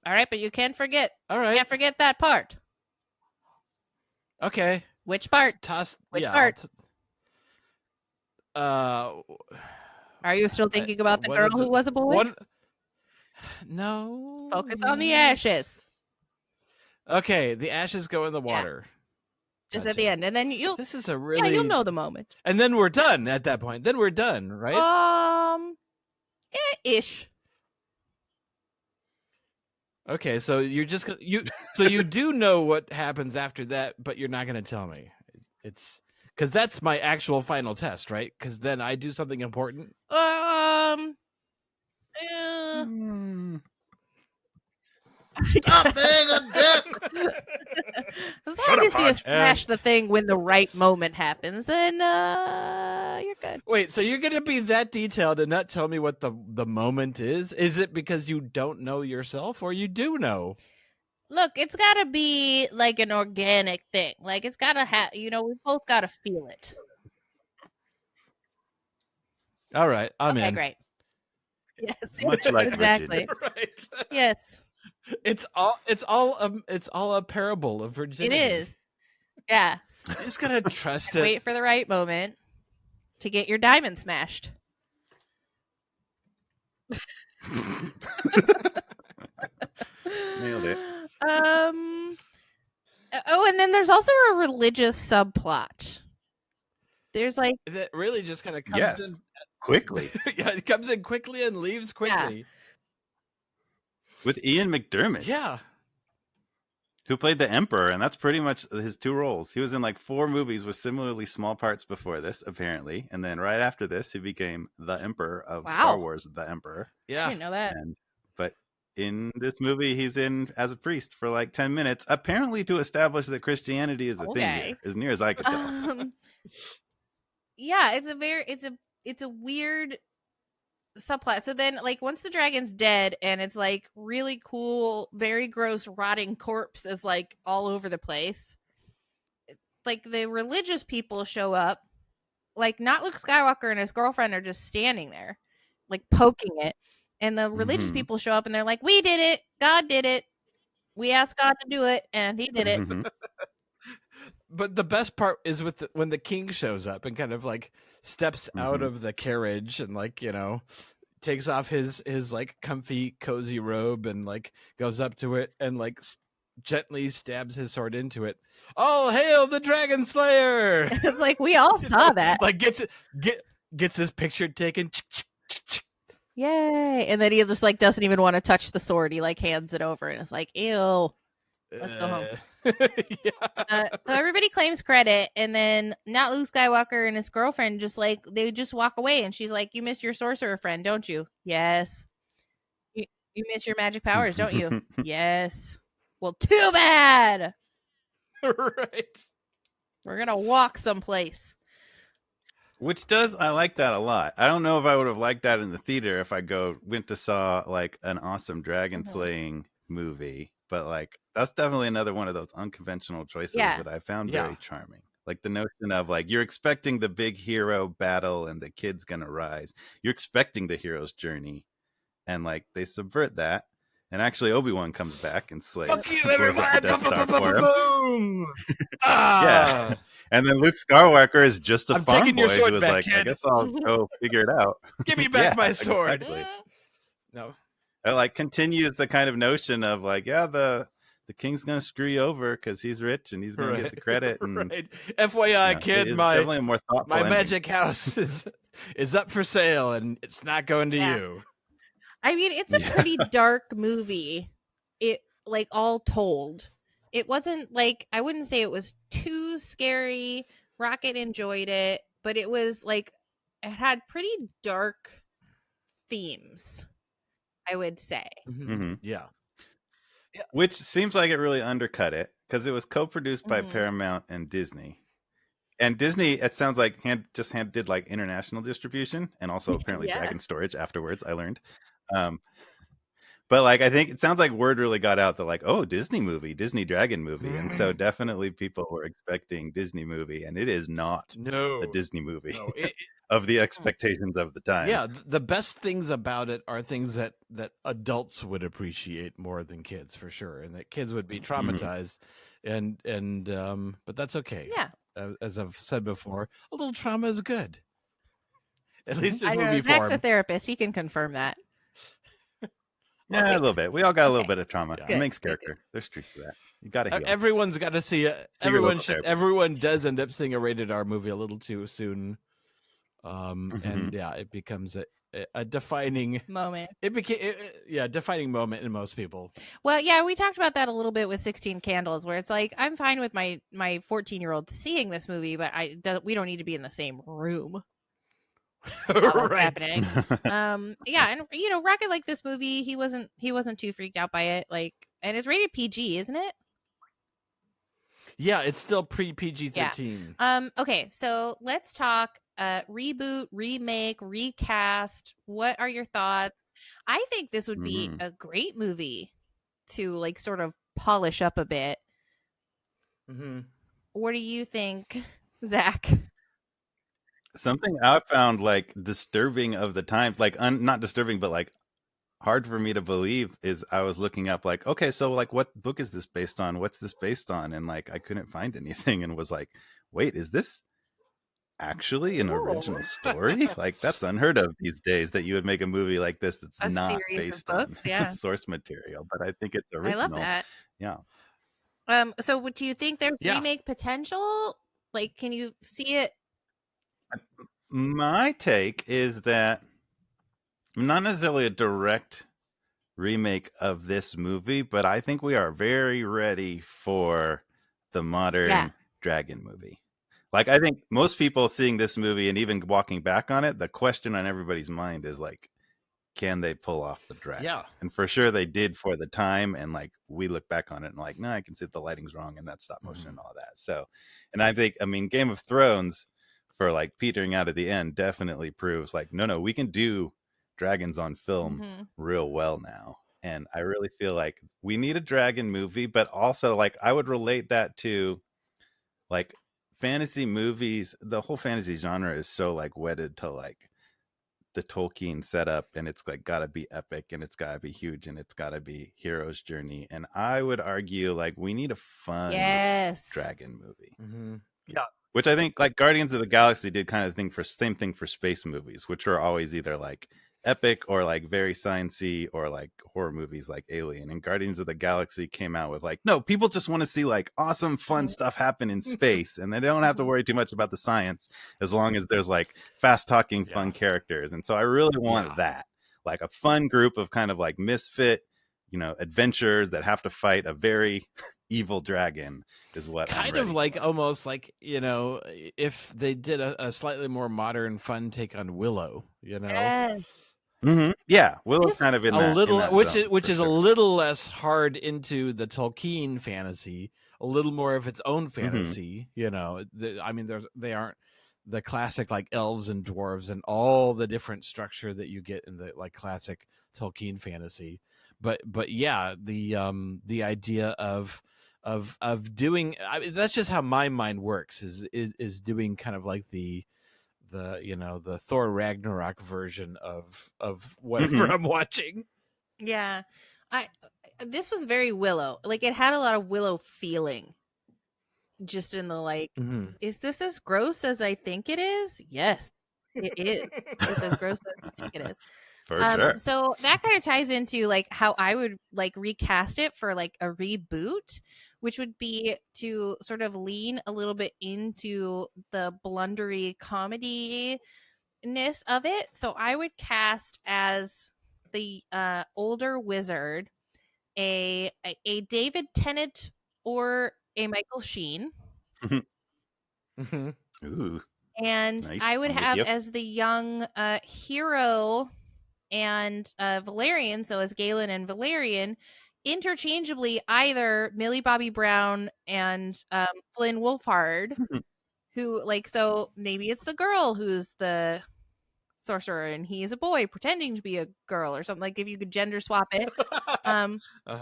All right, but you can't forget. All You right. can't forget that part. Okay. Which part? Toss. Which yeah, part? Are Are you still thinking about the girl who was a boy? No. Focus on the ashes. Okay, the ashes go in the water. Just at the end, and then you'll. This is a really. Yeah, you'll know the moment. And then we're done at that point. Then we're done, right? Ish. Okay, so you're just gonna so you do know what happens after that, but you're not gonna tell me. It's because that's my actual final test, right? Because then I do something important. Stop being a dick. As long as you smash the thing when the right moment happens, then you're good. Wait, so you're gonna be that detailed and not tell me what the moment is? Is it because you don't know yourself, or you do know? Look, it's got to be like an organic thing. Like it's got to have, we both got to feel it. All right, I'm okay, in. Great. Yes, Much like exactly. Right. Yes, It's all a parable of virginity. it is. Yeah. You just gotta trust it. Wait for the right moment to get your diamond smashed. Nailed it. Oh, and then there's also a religious subplot. There's like That really just kind of comes in quickly. yeah, it comes in quickly and leaves quickly. With Ian McDiarmid. Yeah. Who played the Emperor, and that's pretty much his two roles. He was in like 4 movies with similarly small parts before this, apparently. And then right after this, he became the Emperor of Star Wars, The Emperor. Yeah. I didn't know that. But in this movie, he's in as a priest for like 10 minutes, apparently to establish that Christianity is a thing here, as near as I could tell. Yeah, it's a weird subplot. So then, like, once the dragon's dead and it's like really cool, very gross, rotting corpse is like all over the place. Like the religious people show up, like not Luke Skywalker and his girlfriend are just standing there, like poking it. And the religious people show up and they're like, "We did it. God did it. We asked God to do it, and He did it." But the best part is when the king shows up and kind of like steps out of the carriage and like, takes off his like comfy cozy robe and like goes up to it and like gently stabs his sword into it. All hail the Dragonslayer! It's like we all saw that. Like gets his picture taken. Yay! And then he just like doesn't even want to touch the sword. He like hands it over and it's like, ew. Let's go home. So everybody claims credit, and then not Luke Skywalker and his girlfriend they just walk away, and she's like, "You miss your sorcerer friend, don't you?" Yes. You miss your magic powers, don't you? Yes. Well, too bad. Right. We're gonna walk someplace. I like that a lot. I don't know if I would have liked that in the theater if I went to saw like an awesome dragon slaying movie, but like that's definitely another one of those unconventional choices that I found very charming. Like the notion of like you're expecting the big hero battle and the kid's gonna rise. You're expecting the hero's journey, and like they subvert that. And actually, Obi-Wan comes back and slays. Fuck you, blows up the Death Star for him. Boom! Yeah. And then Luke Skywalker is just a farm taking your boy sword who was back, like, kid. I guess I'll go figure it out. Give me back my sword. Exactly. No. It like continues the kind of notion of like, the king's gonna screw you over because he's rich and he's gonna get the credit. And right. FYI, kid, definitely a more thoughtful my ending. magic house is up for sale and it's not going to you. I mean, it's a pretty dark movie. It like all told. It wasn't like I wouldn't say it was too scary. Rocket enjoyed it, but it was like it had pretty dark themes, I would say. Yeah. Which seems like it really undercut it because it was co-produced by Paramount and Disney. And Disney, it sounds like did like international distribution and also apparently Dragon Storage afterwards, I learned. But like, I think it sounds like word really got out that like, oh, Disney movie, Disney Dragon movie, and so definitely people were expecting Disney movie, and it is not a Disney movie No, of the expectations of the time. yeah, the best things about it are things that adults would appreciate more than kids, for sure, and that kids would be traumatized, and but that's okay. Yeah. As I've said before, a little trauma is good. At least in I don't know. movie Zach's a form. therapist. He can confirm that. Yeah, a little bit. We all got a little Okay. bit of trauma. Yeah. It makes Good, character. There's truth to that. You got to heal. Everyone's got to see it. See your local therapist. Everyone does end up seeing a rated R movie a little too soon, and yeah, it becomes a defining Moment. defining moment in most people. Well, yeah, we talked about that a little bit with 16 Candles, where it's like I'm fine with my 14-year-old seeing this movie, but we don't need to be in the same room. While it's happening. Yeah, and Rocket liked this movie. He wasn't too freaked out by it. Like, and it's rated PG, isn't it? Yeah, it's still pre-PG-13. Yeah. Okay, so let's talk reboot, remake, recast. What are your thoughts? I think this would be a great movie to like sort of polish up a bit. What do you think, Zach? Something I found like disturbing of the times, like not disturbing, but like hard for me to believe is I was looking up like, okay, so like what book is this based on? What's this based on? And like I couldn't find anything and was like, wait, is this actually an original story? Like that's unheard of these days that you would make a movie like this that's A not series based of books, on yeah. source material. But I think it's original. I love that. Yeah. So what do you think there's remake potential? Like, can you see it? My take is that not necessarily a direct remake of this movie, but I think we are very ready for the modern dragon movie. Like, I think most people seeing this movie and even walking back on it, the question on everybody's mind is like, can they pull off the dragon? Yeah. And for sure they did for the time. And like, we look back on it and like, no, I can see the lighting's wrong and that stop motion and all that. So, and I think, I mean, Game of Thrones for like petering out at the end definitely proves like, no, we can do dragons on film real well now. And I really feel like we need a dragon movie, but also like I would relate that to like fantasy movies. The whole fantasy genre is so like wedded to like the Tolkien setup, and it's like gotta be epic and it's gotta be huge and it's gotta be hero's journey. And I would argue like we need a fun dragon movie. Yeah. Which I think like Guardians of the Galaxy did kind of same thing for space movies, which are always either like epic or like very sciencey or like horror movies like Alien. And Guardians of the Galaxy came out with like, no, people just want to see like awesome fun stuff happen in space, and they don't have to worry too much about the science as long as there's like fast talking fun characters. And so I really want that, like a fun group of kind of like misfit, adventurers that have to fight a very evil dragon is what kind of like almost like if they did a slightly more modern fun take on Willow. Yeah, Willow's kind of in that, which is a little less hard into the Tolkien fantasy, a little more of its own fantasy. I mean, they aren't the classic like elves and dwarves and all the different structure that you get in the like classic Tolkien fantasy. But yeah, the idea of doing, I mean, that's just how my mind works is doing kind of like the Thor Ragnarok version of whatever I'm watching. Yeah. This was very Willow. Like it had a lot of Willow feeling. Just in the like, is this as gross as I think it is? Yes, it is. It's as gross as I think it is. For sure. So that kind of ties into like how I would like recast it for like a reboot, which would be to sort of lean a little bit into the blundery comedy-ness of it. So I would cast as the older wizard a David Tennant or a Michael Sheen. Ooh. And nice. I would have as the young hero and Valerian, so as Galen and Valerian, interchangeably either Millie Bobby Brown and Flynn Wolfhard, who like, so maybe it's the girl who's the sorcerer and he's a boy pretending to be a girl or something. Like if you could gender swap it.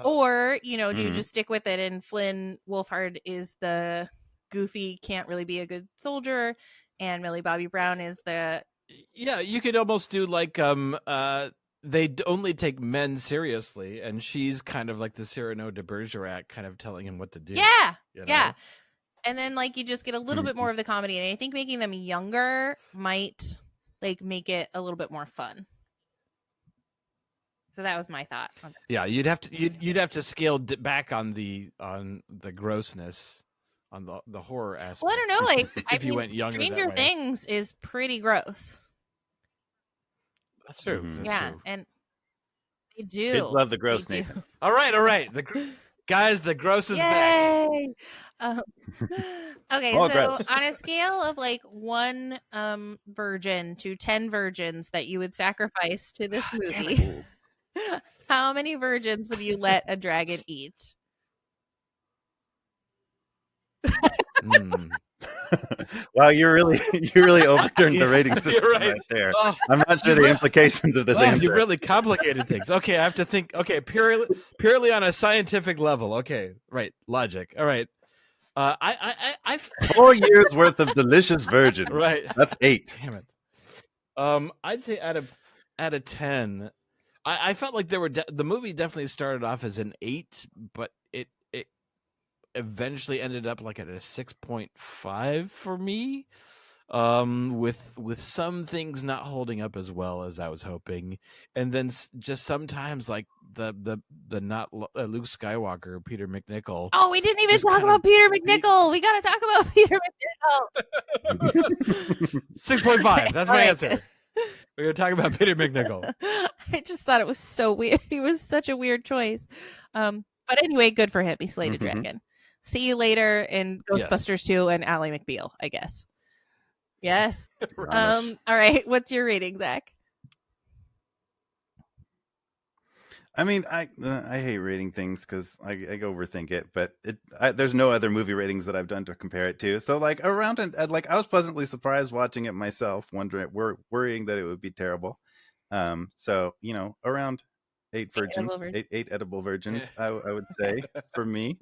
Or, do you just stick with it and Flynn Wolfhard is the goofy, can't really be a good soldier, and Millie Bobby Brown is the... Yeah, you could almost do like they only take men seriously, and she's kind of like the Cyrano de Bergerac, kind of telling him what to do. Yeah, you know? yeah. And then like you just get a little bit more of the comedy, and I think making them younger might like make it a little bit more fun. So that was my thought. Yeah, you'd have to scale back on the grossness, on the horror aspect. Well, I don't know. Like, if you went younger, Stranger Things is pretty gross. That's true. Mhm. That's true. And they do. Kids love the gross, They do. Nathan. All right. Guys, the gross is back. Yay! Okay, All so gross. on a scale of like 1 virgin to 10 virgins that you would sacrifice to this movie, how many virgins would you let a dragon eat? Wow, you really overturned the rating system right there. Oh, I'm not sure the implications of this you answer. really complicated things. Okay, I have to think. Okay, purely on a scientific level. Okay, right, logic. All right. I 4 years worth of delicious virgin. right. That's 8. Damn it. I'd say out of 10, I felt like there were the movie definitely started off as an 8, but it eventually ended up like at a 6.5 for me. With some things not holding up as well as I was hoping, and then just sometimes like the not Luke Skywalker, Peter McNichol. Oh, we didn't even talk about Peter McNichol. We got to talk about Peter McNichol. 6.5. That's my All right. answer. We're gonna talk about Peter McNichol. I just thought it was so weird. He was such a weird choice. But anyway, good for him. He slayed a dragon. See you later in Ghostbusters 2 and Ally McBeal, I guess. Yes. All right. What's your rating, Zach? I mean, I hate rating things because I overthink it, but there's no other movie ratings that I've done to compare it to. So like I was pleasantly surprised watching it myself, worrying that it would be terrible. So around 8 virgins, eight edible virgins, I would say for me,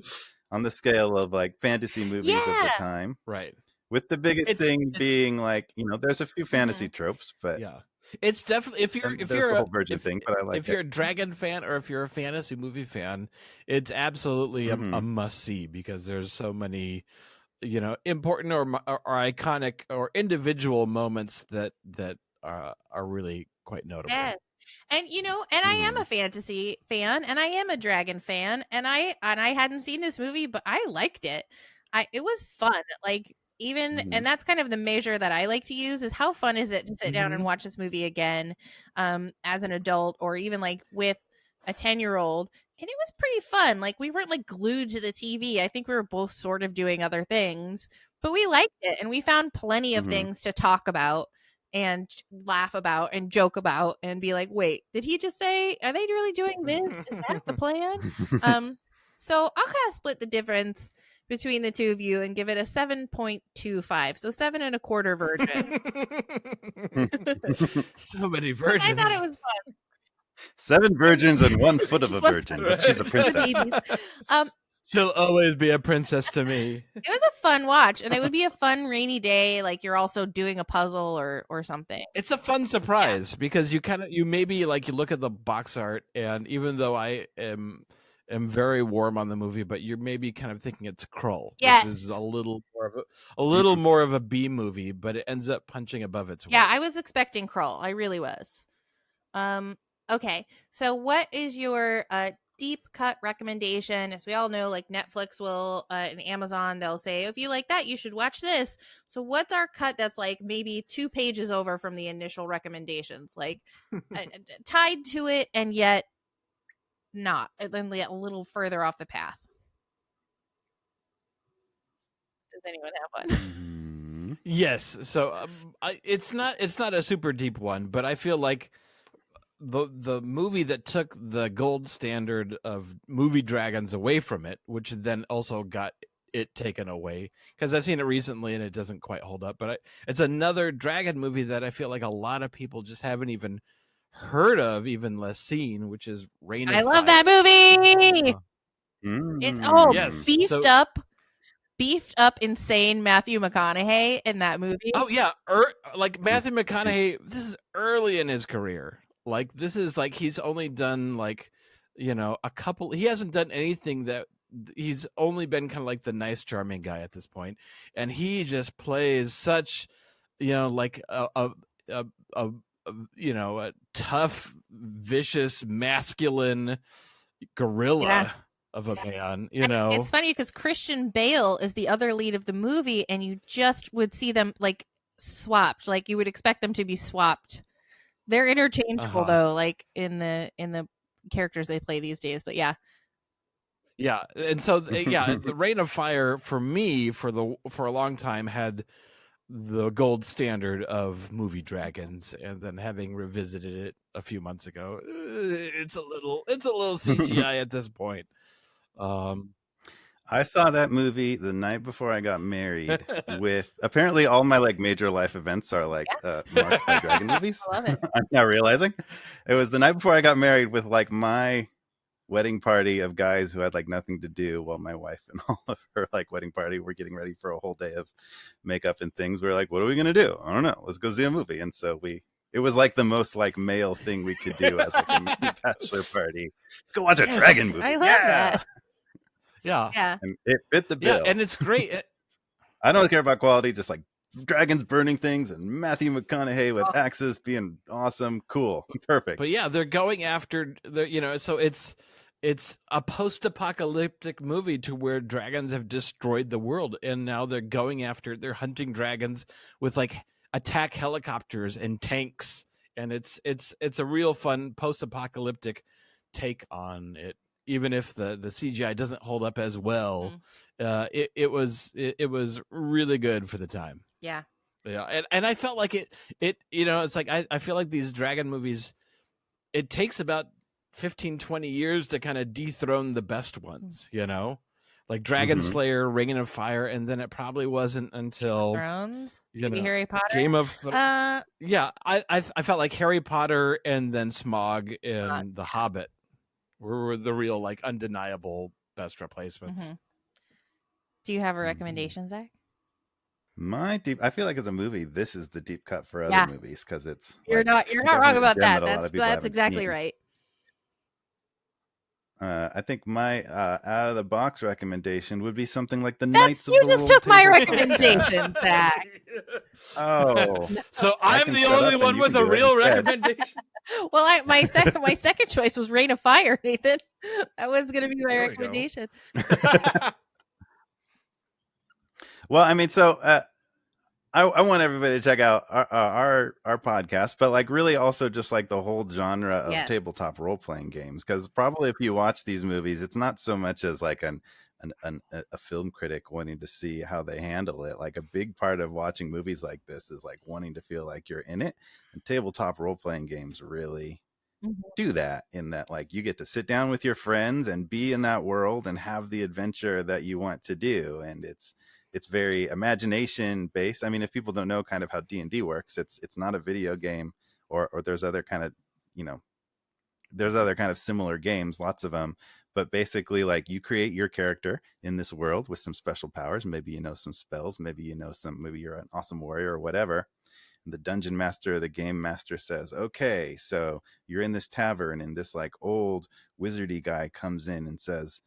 on the scale of like fantasy movies of the time, right? With the biggest thing being like there's a few fantasy tropes, but yeah. It's definitely if you're the whole virgin thing, but I like if you're a dragon fan or if you're a fantasy movie fan, it's absolutely a must see because there's so many, important or iconic or individual moments that are really quite notable. Yes. And I am a fantasy fan and I am a dragon fan and I hadn't seen this movie, but I liked it. It was fun. Like even and that's kind of the measure that I like to use is how fun is it to sit down and watch this movie again as an adult or even like with a 10-year-old. And it was pretty fun. Like we weren't like glued to the TV. I think we were both sort of doing other things, but we liked it and we found plenty of things to talk about and laugh about and joke about and be like, wait, did he just say, are they really doing this? Is that the plan? So I'll kind of split the difference between the two of you and give it a 7.25. So 7.25 virgin. So many virgins. I thought it was fun. 7 virgins and 1 foot of a virgin, but she's a princess. She'll always be a princess to me. It was a fun watch, and it would be a fun rainy day, like you're also doing a puzzle or something. It's a fun surprise because you maybe like you look at the box art, and even though I am very warm on the movie, but you're maybe kind of thinking it's Krull, which is a little more of a B movie, but it ends up punching above its weight. Yeah, I was expecting Krull. I really was. Okay, so what is your deep cut recommendation? As we all know, like Netflix will and Amazon, they'll say, if you like that, you should watch this. So what's our cut that's like maybe 2 pages over from the initial recommendations, like tied to it and yet not, and then a little further off the path? Does anyone have one? Yes. So it's not a super deep one, but I feel like the movie that took the gold standard of movie dragons away from it, which then also got it taken away, because I've seen it recently and it doesn't quite hold up. But it's another dragon movie that I feel like a lot of people just haven't even heard of, even less seen, which is Reign of I Fire. love that movie. It's Yes. beefed up insane Matthew McConaughey in that movie. Oh yeah, like Matthew McConaughey, this is early in his career. Like this is like he's only done like, a couple. He hasn't done anything that he's only been kind of like the nice, charming guy at this point, and he just plays such, like a tough, vicious, masculine gorilla. Yeah. Of a man, It's funny because Christian Bale is the other lead of the movie, and you just would see them like swapped. Like you would expect them to be swapped. They're interchangeable though, like in the characters they play these days. But yeah, and so the Reign of Fire for me for a long time had the gold standard of movie dragons, and then having revisited it a few months ago, it's a little CGI at this point. I saw that movie the night before I got married. With apparently all my like major life events are like marked by dragon movies. I love it. I'm now realizing it was the night before I got married with like my wedding party of guys who had like nothing to do, while my wife and all of her like wedding party were getting ready for a whole day of makeup and things. We were like, what are we gonna do? I don't know. Let's go see a movie. And so it was like the most like male thing we could do as like a bachelor party. Let's go watch a dragon movie. I love that. Yeah. And it fit the bill. Yeah, and it's great. I don't care about quality, just like dragons burning things and Matthew McConaughey with axes being awesome. Cool. Perfect. But yeah, they're going after so it's a post-apocalyptic movie to where dragons have destroyed the world, and now they're hunting dragons with like attack helicopters and tanks, and it's a real fun post-apocalyptic take on it. Even if the CGI doesn't hold up as well, it was really good for the time. Yeah. And I felt like it it's like I feel like these dragon movies, it takes about 15-20 years to kind of dethrone the best ones, like Dragonslayer, Reign of Fire, and then it probably wasn't until Thrones, maybe Harry Potter, Game of I felt like Harry Potter and then Smog and The Hobbit were the real like undeniable best replacements. Do you have a recommendation, Zach? I feel like as a movie, this is the deep cut for other movies, because it's you're not wrong about that. That's exactly right. I think my out of the box recommendation would be something like the Knights of the You just took my recommendation, Zach. Oh, so I'm the only one with a real recommendation. Well, my second choice was Reign of Fire, Nathan. That was going to be my recommendation. Well, I mean, so I want everybody to check out our podcast, but like really also just like the whole genre of tabletop role playing games, because probably if you watch these movies, it's not so much as like a film critic wanting to see how they handle it. Like a big part of watching movies like this is like wanting to feel like you're in it, and tabletop role playing games really do that, in that like you get to sit down with your friends and be in that world and have the adventure that you want to do, and it's very imagination based. I mean, if people don't know kind of how D&D works, it's not a video game, or there's other kind of, there's other kind of similar games, lots of them, but basically like you create your character in this world with some special powers. Maybe some spells, maybe you're an awesome warrior or whatever. And the dungeon master or the game master says, okay, so you're in this tavern, and this like old wizardy guy comes in and says,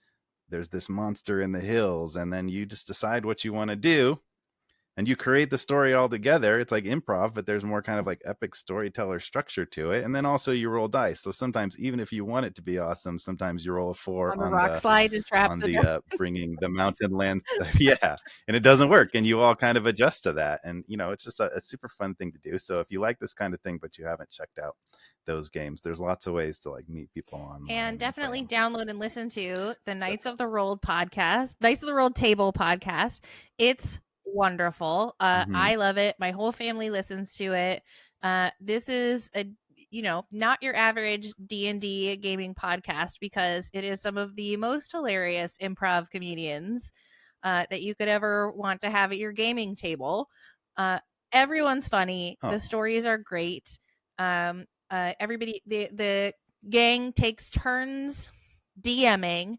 there's this monster in the hills, and then you just decide what you want to do, and you create the story all together. It's like improv, but there's more kind of like epic storyteller structure to it. And then also you roll dice. So sometimes, even if you want it to be awesome, sometimes you roll a 4 on the rock slide and trap on the bringing the mountain lands. Yeah, and it doesn't work, and you all kind of adjust to that. And it's just a super fun thing to do. So if you like this kind of thing, but you haven't checked out those games, there's lots of ways to like meet people online, and definitely download and listen to the Knights of the Rolled podcast, Knights of the Rolled Table podcast. It's wonderful. I love it. My whole family listens to it. This is a not your average D&D gaming podcast, because it is some of the most hilarious improv comedians that you could ever want to have at your gaming table. Everyone's funny. Oh. The stories are great. Everybody, the gang takes turns DMing,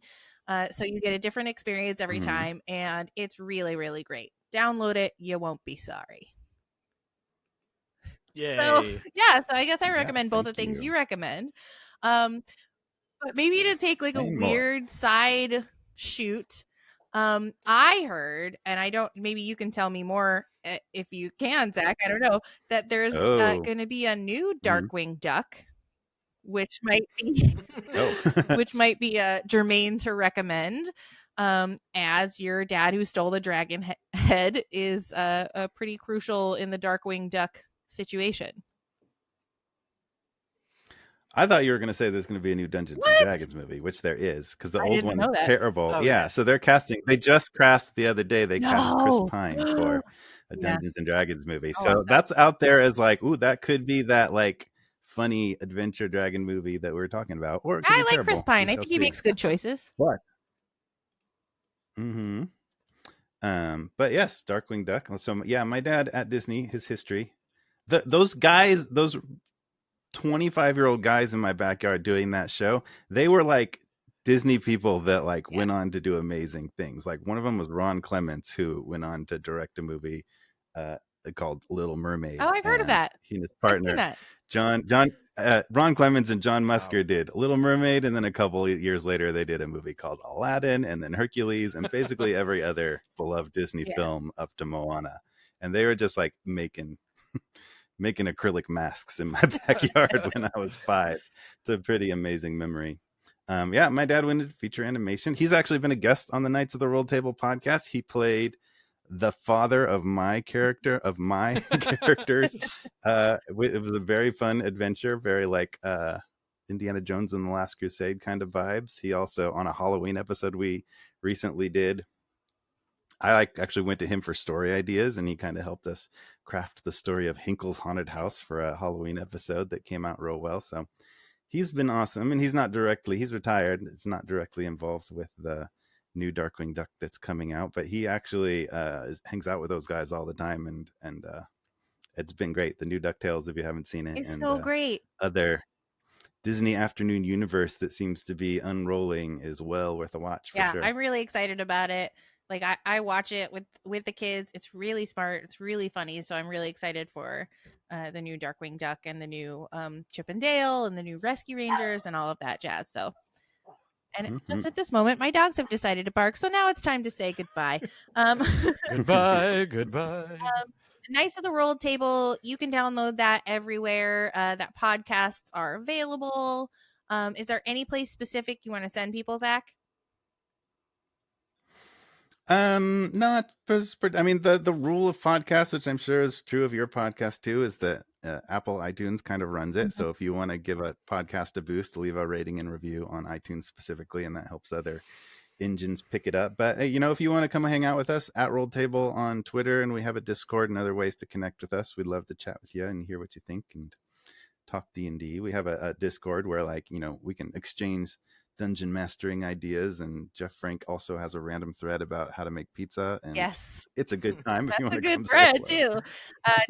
so you get a different experience every time, and it's really, really great. Download it; you won't be sorry. Yay! So yeah, so I guess I recommend both the thank things you. you recommend. But maybe to take like Say a more. weird side shoot, I heard, and I don't. Maybe you can tell me more if you can, Zach. I don't know that there's going to be a new Darkwing Duck, which might be which might be germane to recommend. As your dad who stole the dragon head is pretty crucial in the Darkwing Duck situation. I thought you were going to say there's going to be a new Dungeons and Dragons movie, which there is, because the old one know that. terrible. Oh, yeah, so they're casting. They just cast the other day. They cast Chris No. Pine for a Yeah. Dungeons and Dragons movie. Oh, So that's out there as like, ooh, that could be that like funny adventure dragon movie that we were talking about. Or it could I be like terrible. Chris Pine. We I shall think he see. makes good choices. What? But yes, Darkwing Duck. So yeah, my dad at Disney, his history. Those guys, those 25-year-old guys in my backyard doing that show, they were like Disney people that like went on to do amazing things. Like one of them was Ron Clements, who went on to direct a movie called Little Mermaid. Oh, I've heard of that. He and his I've seen partner that. Ron Clements and John Musker did Little Mermaid, and then a couple of years later they did a movie called Aladdin, and then Hercules, and basically every other beloved Disney film up to Moana. And they were just like making acrylic masks in my backyard when I was 5. It's a pretty amazing memory. Yeah, my dad went into feature animation. He's actually been a guest on the Knights of the Roll Table podcast. He played the father of my characters. It was a very fun adventure, very like Indiana Jones and the Last Crusade kind of vibes. He also, on a Halloween episode we recently did, I actually went to him for story ideas, and he kind of helped us craft the story of Hinkle's Haunted House for a Halloween episode that came out real well. So he's been awesome, and he's retired. It's not directly involved with the new Darkwing Duck that's coming out, but he actually hangs out with those guys all the time, and it's been great. The new DuckTales, if you haven't seen it, It's and so great. other Disney afternoon universe that seems to be unrolling is well worth a watch for sure. I'm really excited about it. Like I watch it with the kids. It's really smart. It's really funny. So I'm really excited for the new Darkwing Duck and the new Chip and Dale and the new Rescue Rangers and all of that jazz. So, and just at this moment, my dogs have decided to bark. So now it's time to say goodbye. Goodbye. Knights of the Roll Table. You can download that everywhere that podcasts are available. Is there any place specific you want to send people, Zach? Not, I mean, the rule of podcasts, which I'm sure is true of your podcast too, is that Apple iTunes kind of runs it. So if you want to give a podcast a boost, leave a rating and review on iTunes specifically, and that helps other engines pick it up. But if you want to come hang out with us at Roll Table on Twitter, and we have a Discord and other ways to connect with us, we'd love to chat with you and hear what you think and talk D&D. We have a Discord where we can exchange dungeon mastering ideas, and Jeff Frank also has a random thread about how to make pizza, and yes, it's a good time. If you want a to good come thread too.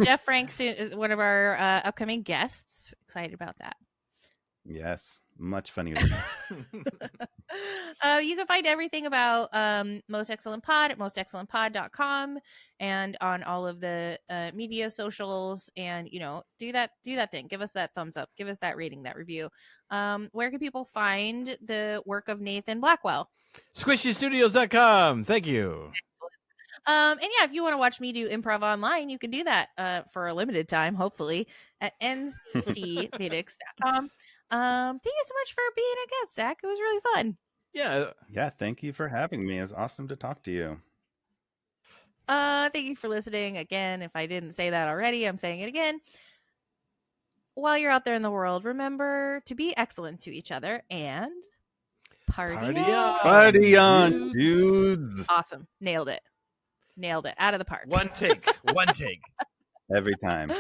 Jeff Frank is one of our upcoming guests. Excited about that. Yes, much funnier. You can find everything about Most Excellent Pod at mostexcellentpod.com and on all of the media socials. And do that thing. Give us that thumbs up. Give us that rating, that review. Where can people find the work of Nathan Blackwell? SquishyStudios.com. Thank you. And yeah, if you want to watch me do improv online, you can do that for a limited time, hopefully, at nctphoenix.com. Thank you so much for being a guest, Zach. It was really fun. Yeah, thank you for having me. It's awesome to talk to you. Thank you for listening. Again, if I didn't say that already, I'm saying it again. While you're out there in the world, remember to be excellent to each other and party on. Party on, dudes. Awesome. Nailed it. Out of the park. One take. Every time.